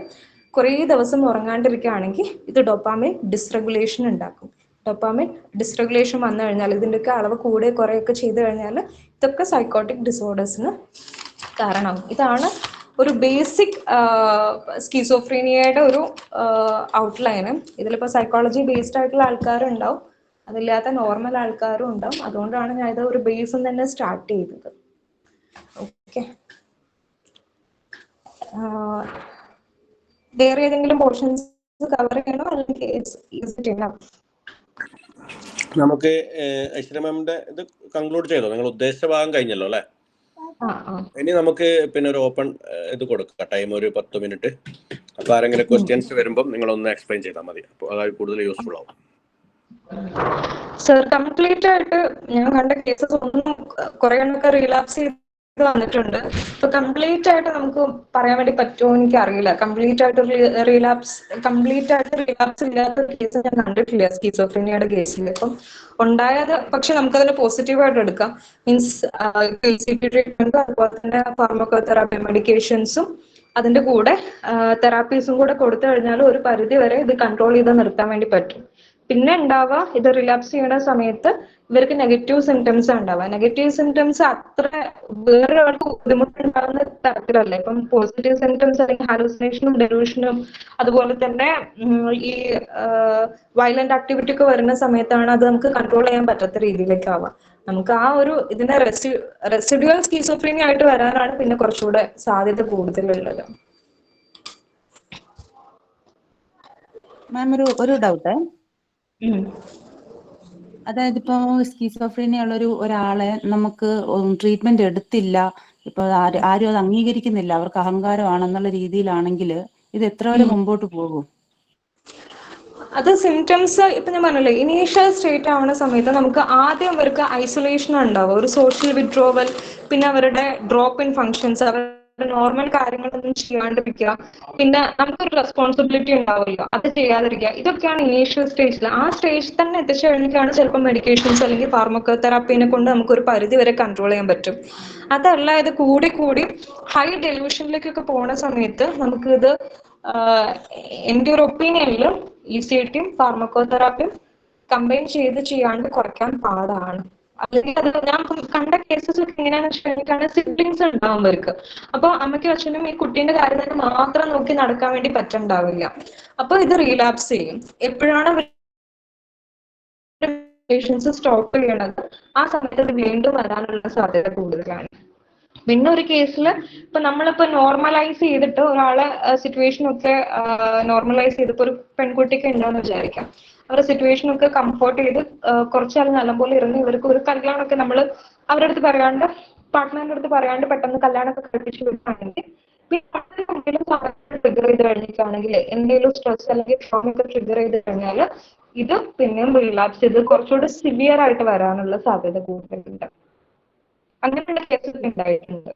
കുറേ ദിവസം ഉറങ്ങാണ്ടിരിക്കുകയാണെങ്കിൽ ഇത് ഡോപ്പാമിൻ ഡിസ്റെഗുലേഷൻ ഉണ്ടാക്കും. ഡോപ്പാമിൻ ഡിസ്റെഗുലേഷൻ വന്നു കഴിഞ്ഞാൽ, ഇതിൻ്റെയൊക്കെ അളവ് കൂടെ കുറേയൊക്കെ ചെയ്തു കഴിഞ്ഞാൽ ഇതൊക്കെ സൈക്കോട്ടിക് ഡിസോർഡേഴ്സിന് കാരണം. ഇതാണ് ഒരു ബേസിക് സ്കീസോഫ്രീനിയയുടെ ഒരു ഔട്ട്ലൈന്. ഇതിലിപ്പോൾ സൈക്കോളജി ബേസ്ഡ് ആയിട്ടുള്ള ആൾക്കാരുണ്ടാവും, അതില്ലാത്ത നോർമൽ ആൾക്കാരും ഉണ്ടാവും. അതുകൊണ്ടാണ് ഞാൻ ഇത് ഒരു ബേസിൽ തന്നെ സ്റ്റാർട്ട് ചെയ്തത്. ഓക്കെ, വേറെ ഏതെങ്കിലും പോർഷൻസ് കവർ ചെയ്യണോ അല്ലെങ്കിൽ നമുക്ക് ഐശ്വര്യ മാമിന്റെ ഇത് കൺക്ലൂഡ് ചെയ്തോ? നിങ്ങൾ ഉദ്ദേശിച്ച ഭാഗം കഴിഞ്ഞല്ലോ അല്ലേ? ഇനി നമുക്ക് പിന്നെ ഒരു ഓപ്പൺ ഇത് കൊടുക്കാം, ടൈം ഒരു 10 മിനിറ്റ്. അപ്പൊ ആരെങ്കിലും ക്വസ്റ്റ്യൻസ് വരുമ്പോൾ നിങ്ങളൊന്ന് എക്സ്പ്ലെയിൻ ചെയ്താൽ മതി. അപ്പോൾ അത് കൂടുതൽ യൂസ്ഫുൾ ആവും. സർ, കംപ്ലീറ്റ് ആയിട്ട് ഞാൻ കണ്ട കേസസ് ഒന്നും കുറെ എണ്ണൊക്കെ റീലാപ്സ് ചെയ്ത് വന്നിട്ടുണ്ട്. ഇപ്പൊ കംപ്ലീറ്റ് ആയിട്ട് നമുക്ക് പറയാൻ വേണ്ടി പറ്റുമോ എനിക്ക് അറിയില്ല. കംപ്ലീറ്റ് ആയിട്ട് റീലാപ്സ് ഇല്ലാത്ത കേസ് ഞാൻ കണ്ടിട്ടില്ല സ്കീസോഫ്രീനിയയുടെ കേസിൽ. ഇപ്പം ഉണ്ടായത് പക്ഷെ നമുക്കതിനെ പോസിറ്റീവായിട്ട് എടുക്കാം. മീൻസ് ട്രീറ്റ്മെന്റും അതുപോലെ തന്നെ ഫാർമക്കോതെറാപ്പി മെഡിക്കേഷൻസും അതിന്റെ കൂടെ തെറാപ്പീസും കൂടെ കൊടുത്തു കഴിഞ്ഞാൽ ഒരു പരിധി വരെ ഇത് കൺട്രോൾ ചെയ്ത് നിർത്താൻ വേണ്ടി പറ്റും. പിന്നെ ഉണ്ടാവുക, ഇത് റിലാപ്സ് ചെയ്യുന്ന സമയത്ത് ഇവർക്ക് നെഗറ്റീവ് സിംറ്റംസ് ഉണ്ടാവുക. നെഗറ്റീവ് സിംറ്റംസ് അത്ര വേറെ ആൾക്ക് ബുദ്ധിമുട്ടുണ്ടാകുന്ന തരത്തിലല്ല. ഇപ്പം പോസിറ്റീവ് സിംറ്റംസ് അല്ലെങ്കിൽ ഹാലൂസിനേഷനും ഡെലൂഷനും അതുപോലെ തന്നെ ഈ വയലന്റ് ആക്ടിവിറ്റി ഒക്കെ വരുന്ന സമയത്താണ് അത് നമുക്ക് കൺട്രോൾ ചെയ്യാൻ പറ്റാത്ത രീതിയിലേക്ക് ആവുക. നമുക്ക് ആ ഒരു ഇതിനെ റെസിഡ്യുവൽ സ്കീസോഫ്രീനിയ ആയിട്ട് വരാനാണ് പിന്നെ കുറച്ചുകൂടെ സാധ്യത കൂടുതലുള്ളത്. മാം, ഒരു ഡൗട്ട്. അതായത് ഇപ്പൊ സ്കീസോഫ്രീനിയ ഉള്ള ഒരാളെ നമുക്ക് ട്രീറ്റ്മെന്റ് എടുത്തില്ല, ഇപ്പൊ ആരും അത് അംഗീകരിക്കുന്നില്ല, അവർക്ക് അഹങ്കാരമാണെന്നുള്ള രീതിയിലാണെങ്കിൽ ഇത് എത്ര വരെ മുമ്പോട്ട് പോകും? അത് സിംറ്റംസ് ഇപ്പൊ ഞാൻ പറഞ്ഞില്ലേ, ഇനീഷ്യൽ സ്റ്റേറ്റ് ആവുന്ന സമയത്ത് നമുക്ക് ആദ്യം അവർക്ക് ഐസൊലേഷൻ ഉണ്ടാവും, ഒരു സോഷ്യൽ വിഡ്രോവൽ, പിന്നെ അവരുടെ ഡ്രോപ്പ് ഇൻ ഫങ്ഷൻസ്, അവരുടെ നോർമൽ കാര്യങ്ങളൊന്നും ചെയ്യാണ്ടിരിക്കുക, പിന്നെ നമുക്കൊരു റെസ്പോൺസിബിലിറ്റി ഉണ്ടാവില്ല, അത് ചെയ്യാതിരിക്കുക. ഇതൊക്കെയാണ് ഇനീഷ്യൽ സ്റ്റേജിൽ. ആ സ്റ്റേജിൽ തന്നെ എത്തിച്ചു കഴിഞ്ഞിട്ടാണ് ചിലപ്പോൾ മെഡിക്കേഷൻസ് അല്ലെങ്കിൽ ഫാർമക്കോതെറാപ്പിനെ കൊണ്ട് നമുക്കൊരു പരിധി വരെ കൺട്രോൾ ചെയ്യാൻ പറ്റും. അതല്ല, ഇത് കൂടി ഹൈ ഡെലൂഷനിലേക്കൊക്കെ പോണ സമയത്ത് നമുക്കിത് എൻ്റെ ഒരു ഒപ്പീനിയനിൽ ECTയും ഫാർമക്കോതെറാപ്പിയും കമ്പൈൻ ചെയ്യാണ്ട് കുറയ്ക്കാൻ പാടാണ്. അല്ലെങ്കിൽ അത് ഞാൻ കണ്ട കേസസ് ഒക്കെ എങ്ങനെയാണെന്ന് വെച്ചിട്ടുണ്ടെങ്കിൽ സിബ്ലിങ്സ് ഉണ്ടാവും അവർക്ക്. അപ്പൊ അമ്മയ്ക്കും അച്ഛനും ഈ കുട്ടീന്റെ കാര്യം തന്നെ മാത്രം നോക്കി നടക്കാൻ വേണ്ടി പറ്റുണ്ടാവില്ല. അപ്പൊ ഇത് റീലാപ്സ് ചെയ്യും. എപ്പോഴാണ് പേഷ്യൻസ് സ്റ്റോപ്പ് ചെയ്യണത്, ആ സമയത്ത് ഇത് വീണ്ടും വരാനുള്ള സാധ്യത കൂടുതലാണ്. പിന്നെ ഒരു കേസിൽ ഇപ്പൊ നമ്മളിപ്പോ നോർമലൈസ് ചെയ്തിട്ട് ഒരാളെ സിറ്റുവേഷൻ ഒക്കെ നോർമലൈസ് ചെയ്തിപ്പോ ഒരു പെൺകുട്ടിക്ക് ഉണ്ടെന്ന് വിചാരിക്കാം, അവരുടെ സിറ്റുവേഷൻ ഒക്കെ കംഫോർട്ട് ചെയ്ത് കുറച്ചാൾ നല്ലപോലെ ഇരുന്ന് ഇവർക്ക് ഒരു കല്യാണമൊക്കെ നമ്മൾ അവരുടെ അടുത്ത് പറയാണ്ട്, പാർട്ട്ണറിന്റെ അടുത്ത് പറയാണ്ട് പെട്ടെന്ന് കല്യാണമൊക്കെ കഴിപ്പിച്ചു വിടുകയാണെങ്കിൽ, എന്തെങ്കിലും ട്രിഗർ ചെയ്ത് കഴിഞ്ഞിട്ടാണെങ്കിൽ, എന്തെങ്കിലും സ്ട്രെസ് അല്ലെങ്കിൽ ട്രോമ ട്രിഗർ ചെയ്ത് കഴിഞ്ഞാൽ ഇത് പിന്നെയും റിലാപ്സ് ചെയ്ത് കുറച്ചുകൂടി സിവിയർ ആയിട്ട് വരാനുള്ള സാധ്യത കൂടുതലുണ്ട്. അങ്ങനെയുള്ള കേസസ് ഉണ്ടായിട്ടുണ്ട്.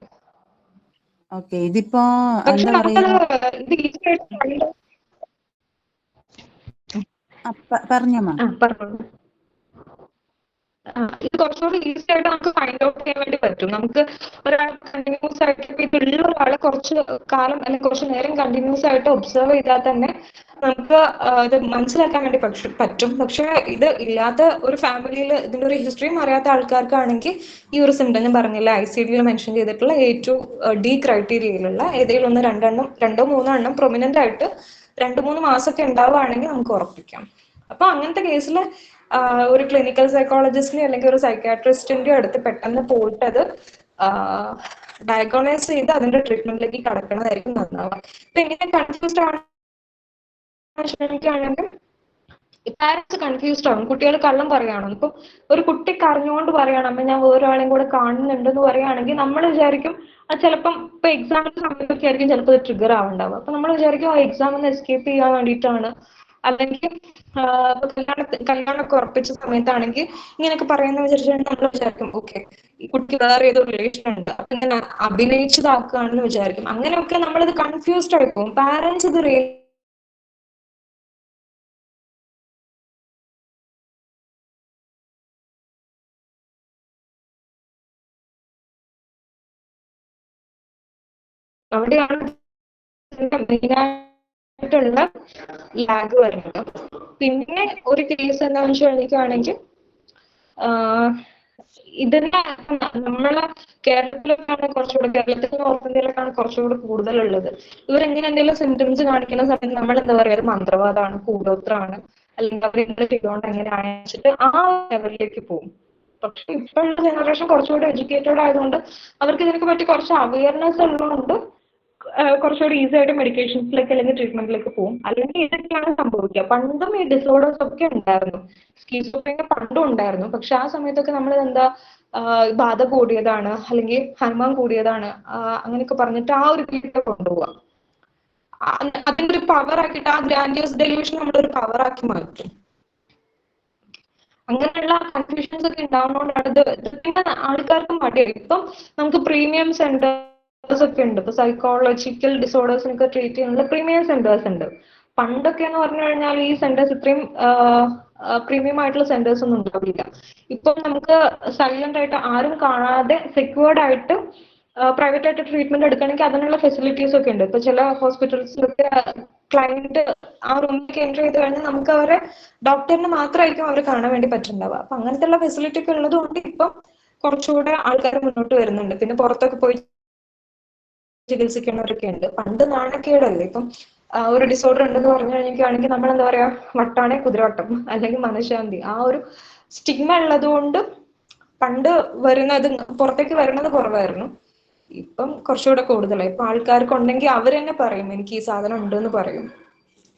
ഓക്കെ, ഇതിപ്പോ പക്ഷെ എന്താ പറയാ, പറഞ്ഞോ മാം. ഇത് കുറച്ചുകൂടി ഈസി ആയിട്ട് നമുക്ക് ഫൈൻഡ് ഔട്ട് ചെയ്യാൻ വേണ്ടി പറ്റും. നമുക്ക് ഒരാൾ കണ്ടിന്യൂസ് ആയിട്ട് ഇതുള്ള ഒരാളെ കുറച്ച് കാലം അല്ലെങ്കിൽ കുറച്ച് നേരം കണ്ടിന്യൂസ് ആയിട്ട് ഒബ്സർവ് ചെയ്താൽ തന്നെ നമുക്ക് ഇത് മനസ്സിലാക്കാൻ വേണ്ടി പറ്റും. പക്ഷെ ഇത് ഇല്ലാത്ത ഒരു ഫാമിലിയിൽ ഇതിന്റെ ഒരു ഹിസ്റ്ററിയും അറിയാത്ത ആൾക്കാർക്കാണെങ്കിൽ ഈ ഒരു സിംറ്റം ഞാൻ പറഞ്ഞില്ല, ICD-യിൽ മെൻഷൻ ചെയ്തിട്ടുള്ള A to D ക്രൈറ്റീരിയയിലുള്ള ഏതെങ്കിലും ഒന്ന് രണ്ടോ മൂന്നോ എണ്ണം പ്രൊമിനന്റ് ആയിട്ട് 2-3 മാസമൊക്കെ ഉണ്ടാവുകയാണെങ്കിൽ നമുക്ക് ഉറപ്പിക്കാം. അപ്പൊ അങ്ങനത്തെ കേസിൽ ഒരു ക്ലിനിക്കൽ സൈക്കോളജിസ്റ്റിനെ അല്ലെങ്കിൽ ഒരു സൈക്കാട്രിസ്റ്റിന്റെ അടുത്ത് പെട്ടെന്ന് പോയിട്ട് അത് ഡയഗ്നോസ് ചെയ്ത് അതിന്റെ ട്രീറ്റ്മെന്റിലേക്ക് കടക്കണതായിരിക്കും നന്നാവുക. ഇപ്പൊ ഇങ്ങനെ കൺഫ്യൂസ്ഡ് ആണെങ്കിൽ പാരന്റ്സ് കൺഫ്യൂസ്ഡ് ആവും. കുട്ടികൾ കള്ളം പറയുകയാണോ, ഇപ്പൊ ഒരു കുട്ടി കരഞ്ഞുകൊണ്ട് പറയുകയാണ് അമ്മ ഞാൻ വേറൊരാളെയും കൂടെ കാണുന്നുണ്ടെന്ന് പറയുകയാണെങ്കിൽ നമ്മൾ വിചാരിക്കും അത് ചിലപ്പം ഇപ്പൊ എക്സാമിന്റെ സമയത്തൊക്കെ ആയിരിക്കും ചിലപ്പോൾ ട്രിഗർ ആവുണ്ടാവും. അപ്പൊ നമ്മൾ വിചാരിക്കും ആ എക്സാം ഒന്ന് എസ്കേപ്പ് ചെയ്യാൻ വേണ്ടിയിട്ടാണ്, അല്ലെങ്കിൽ കല്യാണമൊക്കെ ഉറപ്പിച്ച സമയത്താണെങ്കിൽ ഇങ്ങനെയൊക്കെ പറയുന്ന വിചാരിച്ചിട്ടുണ്ടെങ്കിൽ നമ്മൾ വിചാരിക്കും ഓക്കെ ഈ കുട്ടി വേറെ ഏതോ റിലേഷൻ ഉണ്ട്, അപ്പൊ ഇങ്ങനെ അഭിനയിച്ചതാക്കുകയാണെന്ന് വിചാരിക്കും. അങ്ങനെയൊക്കെ നമ്മളിത് കൺഫ്യൂസ്ഡ് ആയി പോകും. പാരന്റ്സ് ഇത് അവിടെയാണ് മെയിനായിട്ടുള്ള ലാഗ് വരുന്നത്. പിന്നെ ഒരു കേസ് എന്താണെന്ന് ചോദിക്കുകയാണെങ്കിൽ ഇതിന്റെ നമ്മളെ കേരളത്തിലൊക്കെയാണ് കുറച്ചുകൂടെ, കേരളത്തിൽ നോർത്ത് ഇന്ത്യയിലൊക്കെയാണ് കുറച്ചുകൂടി കൂടുതലുള്ളത്. ഇവരെങ്ങനെ എന്തെങ്കിലും സിംറ്റംസ് കാണിക്കുന്ന സമയത്ത് നമ്മൾ എന്താ പറയുക, ഒരു മന്ത്രവാദമാണ്, കൂടോത്രമാണ്, അല്ലെങ്കിൽ അവർ ഇങ്ങനെ ചെയ്തുകൊണ്ട് എങ്ങനെയാണ് വെച്ചിട്ട് ആ ലെവലിലേക്ക് പോകും. പക്ഷെ ഇപ്പോഴുള്ള ജനറേഷൻ കുറച്ചുകൂടി എഡ്യൂക്കേറ്റഡ് ആയതുകൊണ്ട് അവർക്ക് ഇതിനെ പറ്റി കുറച്ച് അവയർനെസ് ഉള്ളതുകൊണ്ട് കുറച്ചുകൂടി ഈസി ആയിട്ട് മെഡിക്കേഷൻസിലേക്ക് അല്ലെങ്കിൽ ട്രീറ്റ്മെന്റിലേക്ക് പോകും. അല്ലെങ്കിൽ ഇതൊക്കെയാണ് സംഭവിക്കുക. പണ്ടും ഈ ഡിസോർഡേഴ്സ് ഒക്കെ ഉണ്ടായിരുന്നു, സ്കീസോഫ്രീനിയ പണ്ടും ഉണ്ടായിരുന്നു. പക്ഷെ ആ സമയത്തൊക്കെ നമ്മൾ എന്താ ബാധ കൂടിയതാണ് അല്ലെങ്കിൽ ഹനുമാൻ കൂടിയതാണ് അങ്ങനെയൊക്കെ പറഞ്ഞിട്ട് ആ ഒരു ഫീൽഡ് കൊണ്ടുപോവാം. അതിന്റെ ഒരു പവർ ആക്കിയിട്ട് ആ ഗ്രാൻഡിയോസ് ഡെലിവിഷൻ നമ്മളൊരു പവർ ആക്കി മാറ്റും. അങ്ങനെയുള്ള കൺഫ്യൂഷൻസ് ഒക്കെ ഉണ്ടാവുന്നതുകൊണ്ടാണ് ഇത് ആൾക്കാർക്ക് മടിയായി. ഇപ്പം നമുക്ക് പ്രീമിയം സെന്റേഴ്സ് ഒക്കെ ഉണ്ട്. ഇപ്പൊ സൈക്കോളജിക്കൽ ഡിസോർഡേഴ്സിനൊക്കെ ട്രീറ്റ് ചെയ്യാനുള്ള പ്രീമിയം സെന്റേഴ്സ് ഉണ്ട്. പണ്ടൊക്കെ എന്ന് പറഞ്ഞു കഴിഞ്ഞാൽ ഈ സെന്റേഴ്സ് ഇത്രയും പ്രീമിയം ആയിട്ടുള്ള സെന്റേഴ്സ് ഒന്നും ഉണ്ടാവില്ല. ഇപ്പം നമുക്ക് സൈലന്റ് ആയിട്ട് ആരും കാണാതെ സെക്യൂർഡ് ആയിട്ട് പ്രൈവറ്റ് ആയിട്ട് ട്രീറ്റ്മെന്റ് എടുക്കണമെങ്കിൽ അതിനുള്ള ഫെസിലിറ്റീസ് ഒക്കെ ഉണ്ട്. ഇപ്പൊ ചില ഹോസ്പിറ്റൽസിലൊക്കെ ക്ലയന്റ് ആ റൂമിലേക്ക് എൻട്രി ചെയ്ത് കഴിഞ്ഞാൽ നമുക്ക് അവരെ ഡോക്ടറിന് മാത്രമായിരിക്കും അവർ കാണാൻ വേണ്ടി പറ്റുന്നുണ്ടാവുക. അപ്പൊ അങ്ങനത്തെ ഉള്ള ഫെസിലിറ്റി ഒക്കെ ഉള്ളത് കൊണ്ട് ഇപ്പം കുറച്ചുകൂടെ ആൾക്കാർ മുന്നോട്ട് വരുന്നുണ്ട്. പിന്നെ പുറത്തൊക്കെ പോയി ചികിത്സിക്കുന്നവരൊക്കെ ഉണ്ട്. പണ്ട് നാണക്കേടല്ലേ, ഇപ്പം ഒരു ഡിസോർഡർ ഉണ്ടെന്ന് പറഞ്ഞു കഴിഞ്ഞാണെങ്കിൽ നമ്മൾ എന്താ പറയാ, വട്ടാണെ കുതിരവട്ടം അല്ലെങ്കിൽ മനഃശാന്തി, ആ ഒരു സ്റ്റിഗ്മ ഉള്ളത് കൊണ്ട് പണ്ട് വരുന്നത് പുറത്തേക്ക് വരുന്നത് കുറവായിരുന്നു. ഇപ്പം കുറച്ചുകൂടെ കൂടുതലായി. ഇപ്പൊ ആൾക്കാർക്ക് ഉണ്ടെങ്കിൽ അവർ തന്നെ പറയും എനിക്ക് ഈ സാധനം ഉണ്ടെന്ന് പറയും.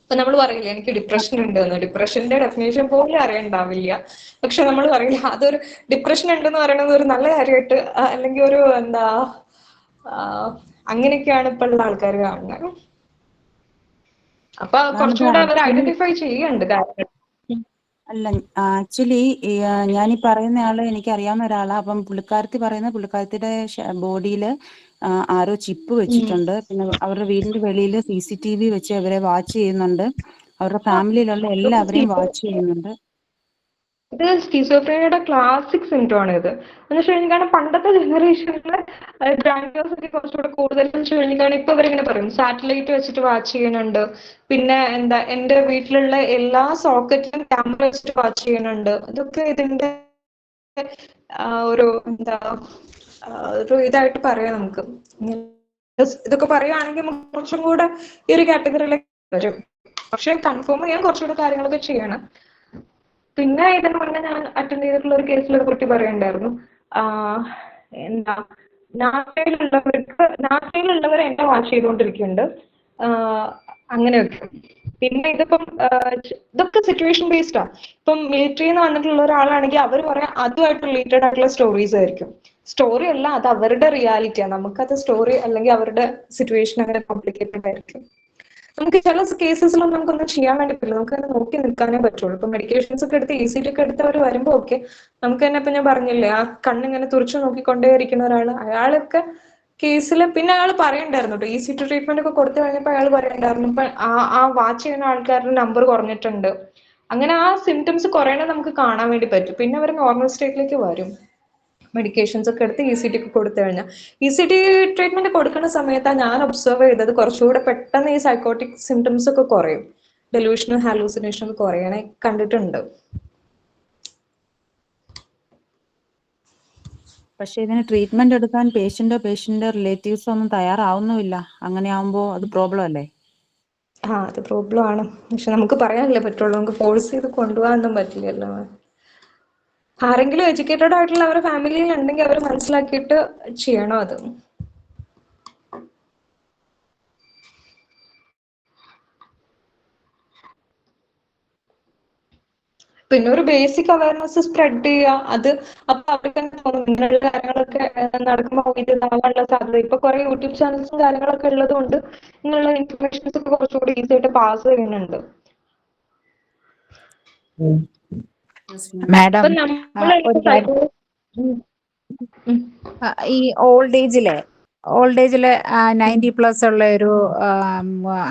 ഇപ്പൊ നമ്മൾ പറയില്ല എനിക്ക് ഡിപ്രഷൻ ഉണ്ടെന്ന്, ഡിപ്രഷന്റെ ഡെഫിനേഷൻ പോലും അറിയണ്ടാവില്ല. പക്ഷെ നമ്മൾ പറയില്ല അതൊരു ഡിപ്രഷൻ ഉണ്ടെന്ന് പറയുന്നത് ഒരു നല്ല കാര്യമായിട്ട് അല്ലെങ്കിൽ ഒരു എന്താ അങ്ങനെയൊക്കെയാണ് ഇപ്പൊ ഉള്ള ആൾക്കാർ കാണുന്നത്. അപ്പൊ കുറച്ചുകൂടെ അവർ ഐഡന്റിഫൈ ചെയ്യുന്നുണ്ട് കാര്യങ്ങൾ. അല്ല, ആക്ച്വലി ഞാനീ പറയുന്ന ആള് എനിക്ക് അറിയാവുന്ന ഒരാളാ. അപ്പം പുള്ളിക്കാരത്തിയുടെ ബോഡിയിൽ ആരോ ചിപ്പ് വെച്ചിട്ടുണ്ട്. പിന്നെ അവരുടെ വീടിന്റെ വെളിയിൽ CCTV വെച്ച് അവരെ വാച്ച് ചെയ്യുന്നുണ്ട്. അവരുടെ ഫാമിലിയിലുള്ള എല്ലാവരെയും വാച്ച് ചെയ്യുന്നുണ്ട്. ഇത് സ്കിസോഫ്രീനിയുടെ ക്ലാസിക് സിംറ്റം ആണ് ഇത്. എന്ന് വെച്ച് കഴിഞ്ഞാൽ പണ്ടത്തെ ജനറേഷനിൽ ഗ്രാൻഡ്യോസ് ഒക്കെ കുറച്ചുകൂടെ കൂടുതൽ വെച്ച് കഴിഞ്ഞാൽ ഇപ്പൊ ഇവരിങ്ങനെ പറയും സാറ്റലൈറ്റ് വെച്ചിട്ട് വാച്ച് ചെയ്യുന്നുണ്ട്. പിന്നെ എന്താ എന്റെ വീട്ടിലുള്ള എല്ലാ സോക്കറ്റിലും ക്യാമറ വെച്ചിട്ട് വാച്ച് ചെയ്യുന്നുണ്ട്. ഇതൊക്കെ ഇതിന്റെ ഒരു എന്താ ഒരു ഇതായിട്ട് പറയാം നമുക്ക്. ഇതൊക്കെ പറയുകയാണെങ്കിൽ നമുക്ക് കുറച്ചും കൂടെ ഈ ഒരു കാറ്റഗറിയിലേക്ക് വരും. പക്ഷെ കൺഫേം ചെയ്യാൻ കുറച്ചുകൂടെ കാര്യങ്ങളൊക്കെ ചെയ്യണം. പിന്നെ ഇതിന് മുന്നേ ഞാൻ അറ്റൻഡ് ചെയ്തിട്ടുള്ള ഒരു കേസിലെ കുറിച്ച് പറയുന്നുണ്ടായിരുന്നു. എന്താ നാട്ടിലുള്ളവർ എന്നെ വാച്ച് ചെയ്തുകൊണ്ടിരിക്കുന്നുണ്ട് അങ്ങനെയൊക്കെ. പിന്നെ ഇതിപ്പം ഇതൊക്കെ സിറ്റുവേഷൻ ബേസ്ഡ് ആണ്. ഇപ്പം മിലിറ്ററിയിൽ നിന്ന് വന്നിട്ടുള്ള ഒരാളാണെങ്കിൽ അവർ പറയാം അതുമായിട്ട് റിലേറ്റഡ് ആയിട്ടുള്ള സ്റ്റോറീസ് ആയിരിക്കും. സ്റ്റോറി അല്ല, അത് അവരുടെ റിയാലിറ്റിയാണ്. നമുക്കത് സ്റ്റോറി അല്ലെങ്കിൽ അവരുടെ സിറ്റുവേഷൻ അങ്ങനെ കോംപ്ലിക്കേറ്റഡ് ആയിരിക്കും. നമുക്ക് ചില കേസസിലൊന്നും നമുക്കൊന്നും ചെയ്യാൻ വേണ്ടി പറ്റില്ല. നമുക്ക് തന്നെ നോക്കി നിൽക്കാനേ പറ്റുള്ളൂ. ഇപ്പൊ മെഡിക്കേഷൻസ് ഒക്കെ എടുത്ത് ECT ഒക്കെ എടുത്ത് അവർ വരുമ്പോൾ ഓക്കെ, നമുക്ക് തന്നെ ഇപ്പൊ ഞാൻ പറഞ്ഞില്ലേ ആ കണ്ണിങ്ങനെ തുറച്ചു നോക്കിക്കൊണ്ടേയിരിക്കുന്ന ഒരാള്, അയാളൊക്കെ കേസിൽ പിന്നെ അയാൾ പറയണ്ടായിരുന്നു കേട്ടോ, ECT ട്രീറ്റ്മെന്റ് ഒക്കെ കൊടുത്തു കഴിഞ്ഞപ്പോൾ അയാൾ പറയണ്ടായിരുന്നു ഇപ്പൊ ആ വാച്ച് ചെയ്യുന്ന ആൾക്കാരുടെ നമ്പർ കുറഞ്ഞിട്ടുണ്ട്. അങ്ങനെ ആ സിംറ്റംസ് കുറയണേ നമുക്ക് കാണാൻ വേണ്ടി പറ്റും. പിന്നെ അവർ നോർമൽ സ്റ്റേറ്റിലേക്ക് വരും. മെഡിക്കേഷൻസ് ഒക്കെ എടുത്ത് ECT ഒക്കെ കൊടുത്തു കഴിഞ്ഞാൽ ECT ട്രീറ്റ്മെന്റ് കൊടുക്കുന്ന സമയത്താണ് ഞാൻ ഒബ്സർവ് ചെയ്തത് കുറച്ചുകൂടെ പെട്ടെന്ന് ഈ സൈക്കോട്ടിക് സിംറ്റംസ് ഒക്കെ കുറയും, ഡെലൂഷണൽ ഹാലൂസിനേഷൻ ഒക്കെ കുറയണേ കണ്ടിട്ടുണ്ട്. പക്ഷെ ഇതിന് ട്രീറ്റ്മെന്റ് എടുക്കാൻ പേഷ്യന്റോ റിലേറ്റീവ്സോ ഒന്നും തയ്യാറാവുന്നുമില്ല. അങ്ങനെ ആവുമ്പോൾ അത് പ്രോബ്ലം അല്ലേ? അത് പ്രോബ്ലം ആണ്. പക്ഷെ നമുക്ക് പറയാനല്ലേ പറ്റുള്ളൂ, നമുക്ക് ഫോഴ്സ് ചെയ്ത് കൊണ്ടുപോകാനൊന്നും പറ്റില്ലല്ലോ. ആരെങ്കിലും എഡ്യൂക്കേറ്റഡ് ആയിട്ടുള്ള അവരുടെ ഫാമിലിയിൽ ഉണ്ടെങ്കിൽ അവർ മനസ്സിലാക്കിയിട്ട് ചെയ്യണം അത്. പിന്നെ ഒരു ബേസിക് അവയർനെസ് സ്പ്രെഡ് ചെയ്യുക. അത് അപ്പൊ അവർക്ക് തന്നെ തോന്നും ഇങ്ങനെയുള്ള കാര്യങ്ങളൊക്കെ നടക്കുമ്പോൾ ഇതാവാനുള്ള സാധ്യത. ഇപ്പൊ കുറെ യൂട്യൂബ് ചാനൽസും കാര്യങ്ങളൊക്കെ ഉള്ളത് കൊണ്ട് ഇങ്ങനെയുള്ള ഇൻഫർമേഷൻസ് ഒക്കെ കുറച്ചുകൂടി ഈസി ആയിട്ട് പാസ് ചെയ്യുന്നുണ്ട്. മാഡം ഒരു കാര്യം, ഈ ഓൾഡ് ഏജിലെ 90+ ഉള്ള ഒരു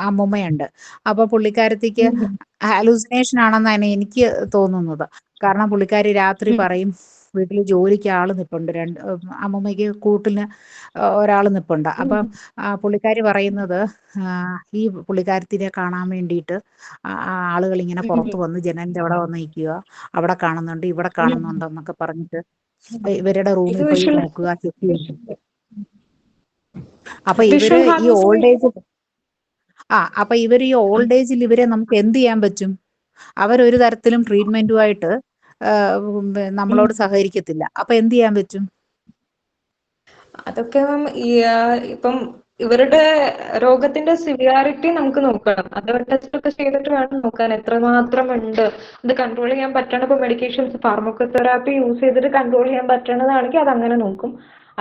അമ്മുമ്മയുണ്ട്. അപ്പൊ പുള്ളിക്കാരത്തിക്ക് ഹാലൂസിനേഷൻ ആണെന്നാണ് എനിക്ക് തോന്നുന്നത്. കാരണം പുള്ളിക്കാരി രാത്രി പറയും വീട്ടിൽ ജോലിക്ക് ആള് നിപ്പുണ്ട്, അമ്മൂമ്മയ്ക്ക് കൂട്ടിന് ഒരാൾ നിപ്പുണ്ട്. അപ്പം പുള്ളിക്കാരി പറയുന്നത് ഈ പുള്ളിക്കാരത്തിനെ കാണാൻ വേണ്ടിയിട്ട് ആളുകൾ ഇങ്ങനെ പുറത്ത് വന്ന് ജനലിന്റെ അവിടെ വന്ന് നിൽക്കുക, അവിടെ കാണുന്നുണ്ട് ഇവിടെ കാണുന്നുണ്ട് എന്നൊക്കെ പറഞ്ഞിട്ട് ഇവരുടെ ഇത് റൂമിൽ പോയി വിഷ്വൽ നോക്കുക, ചെക്ക് ചെയ്യുക. അപ്പൊ ഇവര് വിഷ്വൽ ഈ ഓൾഡ് ഏജ് ഹാലൂസിനേഷൻ. അപ്പൊ ഇവർ ഈ ഓൾഡ് ഏജിൽ ഇവരെ നമുക്ക് എന്ത് ചെയ്യാൻ പറ്റും? അവരൊരു തരത്തിലും ട്രീറ്റ്മെന്റുമായിട്ട് നമ്മളോട് സഹകരിക്കത്തില്ല. അപ്പൊ എന്ത് ചെയ്യാൻ പറ്റും? അതൊക്കെ ഇപ്പം ഇവരുടെ രോഗത്തിന്റെ സിവിയാരിറ്റി നമുക്ക് നോക്കണം. അത് ടെസ്റ്റ് ഒക്കെ ചെയ്തിട്ട് വേണം നോക്കാൻ എത്രമാത്രം ഉണ്ട്. ഇത് കൺട്രോൾ ചെയ്യാൻ പറ്റണ ഇപ്പൊ മെഡിക്കേഷൻസ് ഫാർമക്കോതെറാപ്പി യൂസ് ചെയ്തിട്ട് കൺട്രോൾ ചെയ്യാൻ പറ്റണതാണെങ്കിൽ അത് അങ്ങനെ നോക്കും.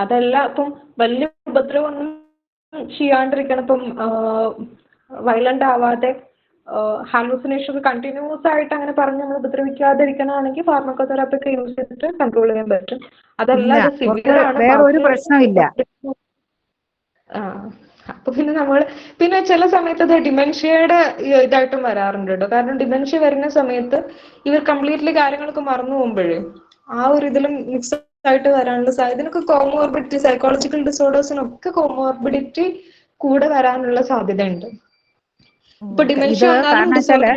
അതല്ല ഇപ്പം വലിയ ഉപദ്രവമൊന്നും ചെയ്യാണ്ടിരിക്കണം, ഇപ്പം വയലന്റ് ആവാതെ ഹാലൂസിനേഷൻ കണ്ടിന്യൂസ് ആയിട്ട് അങ്ങനെ പറഞ്ഞ് നമ്മൾ ഉപദ്രവിക്കാതിരിക്കണമെങ്കിൽ ഫാർമക്കോതെറാപ്പി ഒക്കെ യൂസ് ചെയ്തിട്ട് കൺട്രോൾ ചെയ്യാൻ പറ്റും. അതല്ല ഇല്ല, അത് അവർക്ക് സിവിയർ ആണ്, വേറെ ഒരു ബാക്കി പ്രശ്നമില്ല. അപ്പൊ പിന്നെ പിന്നെ ചില സമയത്ത് അത് ഡിമെൻഷ്യയുടെ ഇതായിട്ടും വരാറുണ്ട് കേട്ടോ. കാരണം ഡിമെൻഷ്യ വരുന്ന സമയത്ത് ഇവർ കംപ്ലീറ്റ്ലി കാര്യങ്ങളൊക്കെ മറന്നു പോകുമ്പോഴേ ആ ഒരു ഇതിലും മിക്സ് ആയിട്ട് വരാനുള്ള ഇതിനൊക്കെ കോമോർബിഡിറ്റി, സൈക്കോളജിക്കൽ ഡിസോർഡേഴ്സിനൊക്കെ കോമോർബിഡിറ്റി കൂടെ വരാനുള്ള സാധ്യതയുണ്ട്. ഇപ്പൊ ഡിമെൻഷ്യ ഇത് വന്നാലും കാരണം വെച്ചാല്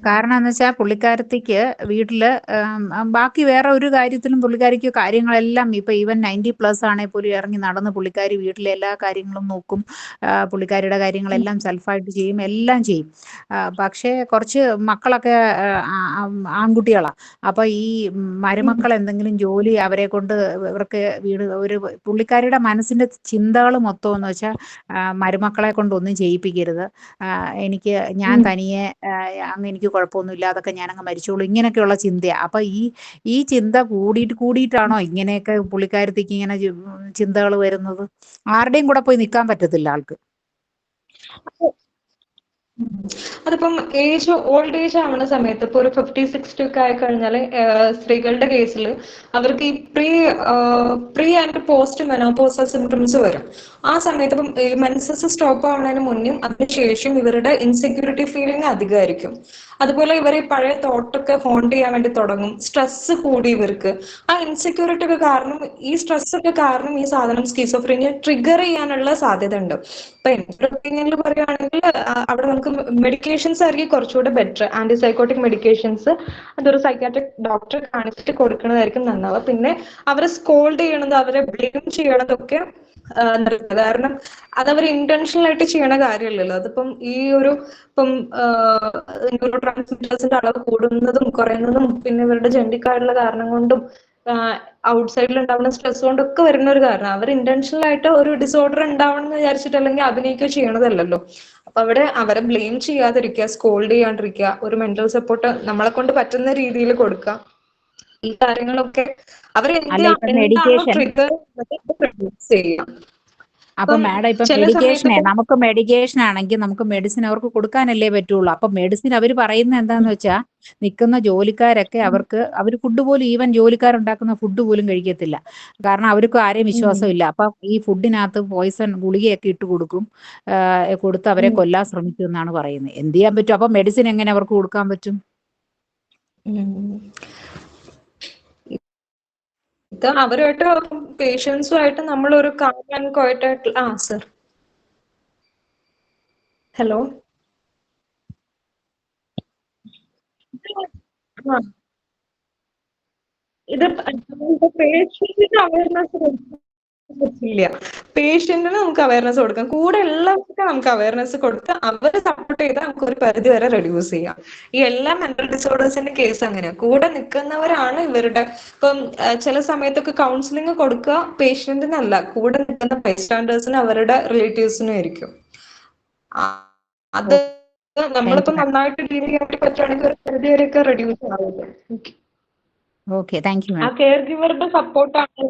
കാരണം എന്ന് വെച്ചാൽ പുള്ളിക്കാരത്തിക്ക് വീട്ടില് ബാക്കി വേറെ ഒരു കാര്യത്തിലും പുള്ളിക്കാരിക്ക് കാര്യങ്ങളെല്ലാം ഇപ്പൊ ഈവൻ 90+ ആണെങ്കിൽ പോലും ഇറങ്ങി നടന്ന് പുള്ളിക്കാരി വീട്ടിലെ എല്ലാ കാര്യങ്ങളും നോക്കും, പുള്ളിക്കാരിയുടെ കാര്യങ്ങളെല്ലാം സെൽഫായിട്ട് ചെയ്യും, എല്ലാം ചെയ്യും. പക്ഷേ കുറച്ച് മക്കളൊക്കെ ആൺകുട്ടികളാണ്. അപ്പൊ ഈ മരുമക്കൾ എന്തെങ്കിലും ജോലി അവരെ കൊണ്ട് ഇവർക്ക് ഒരു പുള്ളിക്കാരിയുടെ മനസ്സിന്റെ ചിന്തകൾ മൊത്തം എന്ന് വെച്ചാൽ മരുമക്കളെ കൊണ്ടൊന്നും ചെയ്യിപ്പിക്കരുത്, എനിക്ക് ഞാൻ തനിയെ അങ്ങ് എനിക്ക് കുഴപ്പമൊന്നുമില്ല, അതൊക്കെ ഞാനങ്ങ് മരിച്ചോളൂ, ഇങ്ങനെയൊക്കെയുള്ള ചിന്തയാണ്. അപ്പൊ ഈ ചിന്ത കൂടിയിട്ടാണോ ഇങ്ങനെയൊക്കെ പുള്ളിക്കാരത്തേക്ക് ഇങ്ങനെ ചിന്തകൾ വരുന്നത്? ആരുടെയും കൂടെ പോയി നിൽക്കാൻ പറ്റത്തില്ല ആൾക്ക്. അതിപ്പം ഓൾഡ് ഏജ് ആവുന്ന സമയത്ത് ഇപ്പൊ ഒരു 50-60 ഒക്കെ ആയി കഴിഞ്ഞാല് സ്ത്രീകളുടെ കേസിൽ അവർക്ക് ഈ pre and post menopausal symptoms വരും. ആ സമയത്ത് ഇപ്പം മെൻസസ് സ്റ്റോപ്പ് ആവുന്നതിന് മുന്നും അതിനുശേഷം ഇവരുടെ ഇൻസെക്യൂരിറ്റി ഫീലിംഗ് അധികമായിരിക്കും. അതുപോലെ ഇവർ ഈ പഴയ തോട്ടൊക്കെ ഹോണ്ട് ചെയ്യാൻ വേണ്ടി തുടങ്ങും. സ്ട്രെസ് കൂടി ഇവർക്ക്. ആ ഇൻസെക്യൂരിറ്റി ഒക്കെ കാരണം, ഈ സ്ട്രെസ് ഒക്കെ കാരണം ഈ സാധനം സ്കിസോഫ്രീനിയ ട്രിഗർ ചെയ്യാനുള്ള സാധ്യത ഉണ്ട്. ഇപ്പൊ എന്റെ ഒപ്പീനിയനിൽ പറയുകയാണെങ്കിൽ അവിടെ നമുക്ക് മെഡിക്കേഷൻസ് ആയിരിക്കും കുറച്ചുകൂടെ ബെറ്റർ. ആന്റിസൈക്കോട്ടിക് മെഡിക്കേഷൻസ് അതൊരു സൈക്കാട്രിക് ഡോക്ടറെ കാണിച്ചിട്ട് കൊടുക്കുന്നതായിരിക്കും നന്നാവുക. പിന്നെ അവരെ സ്കോൾഡ് ചെയ്യണത്, അവരെ ബ്ലെയിം ചെയ്യണതൊക്കെ കാരണം അതവർ ഇന്റൻഷണൽ ആയിട്ട് ചെയ്യണ കാര്യമല്ലല്ലോ. അതിപ്പം ഇപ്പം ന്യൂറോ ട്രാൻസ്മിറ്റേഴ്സിന്റെ അളവ് കൂടുന്നതും കുറയുന്നതും പിന്നെ ഇവരുടെ ജനിക്കാനുള്ള കാരണം കൊണ്ടും ഔട്ട്സൈഡിൽ ഉണ്ടാവുന്ന സ്ട്രെസ് കൊണ്ടൊക്കെ വരുന്ന ഒരു കാരണം. അവർ ഇന്റൻഷണൽ ആയിട്ട് ഒരു ഡിസോർഡർ ഉണ്ടാവണം എന്ന് വിചാരിച്ചിട്ട് അല്ലെങ്കിൽ അഭിനയിക്കുക ചെയ്യണതല്ലല്ലോ. അപ്പൊ അവരെ ബ്ലെയിം ചെയ്യാതിരിക്കുക, സ്കോൾഡ് ചെയ്യാണ്ടിരിക്കുക, ഒരു മെന്റൽ സപ്പോർട്ട് നമ്മളെ കൊണ്ട് പറ്റുന്ന രീതിയിൽ കൊടുക്കുക. ഈ കാര്യങ്ങളൊക്കെ അല്ല, ഇപ്പൊ എന്താണോ മെഡിക്കേഷൻ ട്രിഗർ ചെയ്യാം. അപ്പൊ ഇപ്പം മാഡം ഇപ്പൊ ചില സമയത്ത് നമുക്ക് മെഡിക്കേഷൻ ആണെങ്കിൽ നമുക്ക് മെഡിസിൻ അവർക്ക് കൊടുക്കാനല്ലേ പറ്റുള്ളൂ. അപ്പൊ മെഡിസിൻ അവർ പറയുന്ന എന്താന്ന് വെച്ചാൽ നിൽക്കുന്ന ജോലിക്കാരൊക്കെ അവർ ഫുഡ് പോലും, ഈവൻ ജോലിക്കാരുണ്ടാക്കുന്ന ഫുഡ് പോലും കഴിക്കത്തില്ല. കാരണം അവർക്ക് ആരെയും വിശ്വാസമില്ല. അപ്പൊ ഈ ഫുഡിനകത്ത് പോയിസൺ ഗുളികയൊക്കെ ഇട്ട് കൊടുത്ത് അവരെ കൊല്ലാൻ ശ്രമിക്കും എന്നാണ് പറയുന്നത്. എന്ത് ചെയ്യാൻ പറ്റും? അപ്പൊ മെഡിസിൻ എങ്ങനെ അവർക്ക് കൊടുക്കാൻ പറ്റും? ഇത് അവരുമായിട്ട് പേഷ്യൻസുമായിട്ട് നമ്മളൊരു കാം ആൻഡ് ക്വയറ്റ് ആയിട്ട് സർ ഹലോ ഇത് പേഷ്യന്റിന് അവയർനെസ് പറ്റില്ല. പേഷ്യന്റിന് നമുക്ക് അവയർനെസ് കൊടുക്കാം, കൂടെ ഉള്ളവർക്കൊക്കെ നമുക്ക് അവയർനെസ് കൊടുത്ത് അവരെ സപ്പോർട്ട് ചെയ്താൽ നമുക്ക് ഒരു പരിധി വരെ റെഡ്യൂസ് ചെയ്യാം. ഈ എല്ലാ മെന്റൽ ഡിസോർഡേഴ്സിന്റെ കേസ് അങ്ങനെയാണ്. കൂടെ നിൽക്കുന്നവരാണ് ഇവരുടെ ഇപ്പം ചില സമയത്തൊക്കെ കൗൺസിലിംഗ് കൊടുക്കുക പേഷ്യന്റിനല്ല, കൂടെ നിൽക്കുന്ന ബൈസ്റ്റാൻഡേഴ്സിനും അവരുടെ റിലേറ്റീവ്സിനും ആയിരിക്കും. അത് താങ്ക് നമ്മളിപ്പോ യു. നന്നായിട്ട് ഡീൽ ചെയ്യാൻ വേണ്ടി പറ്റുവാണെങ്കിൽ ഒരു പരിധി വരെയൊക്കെ റെഡ്യൂസ് ആവില്ല. ഓക്കെ, താങ്ക് യു ആ മാഡം. കെയർ ഗിവറുടെ സപ്പോർട്ടാണ്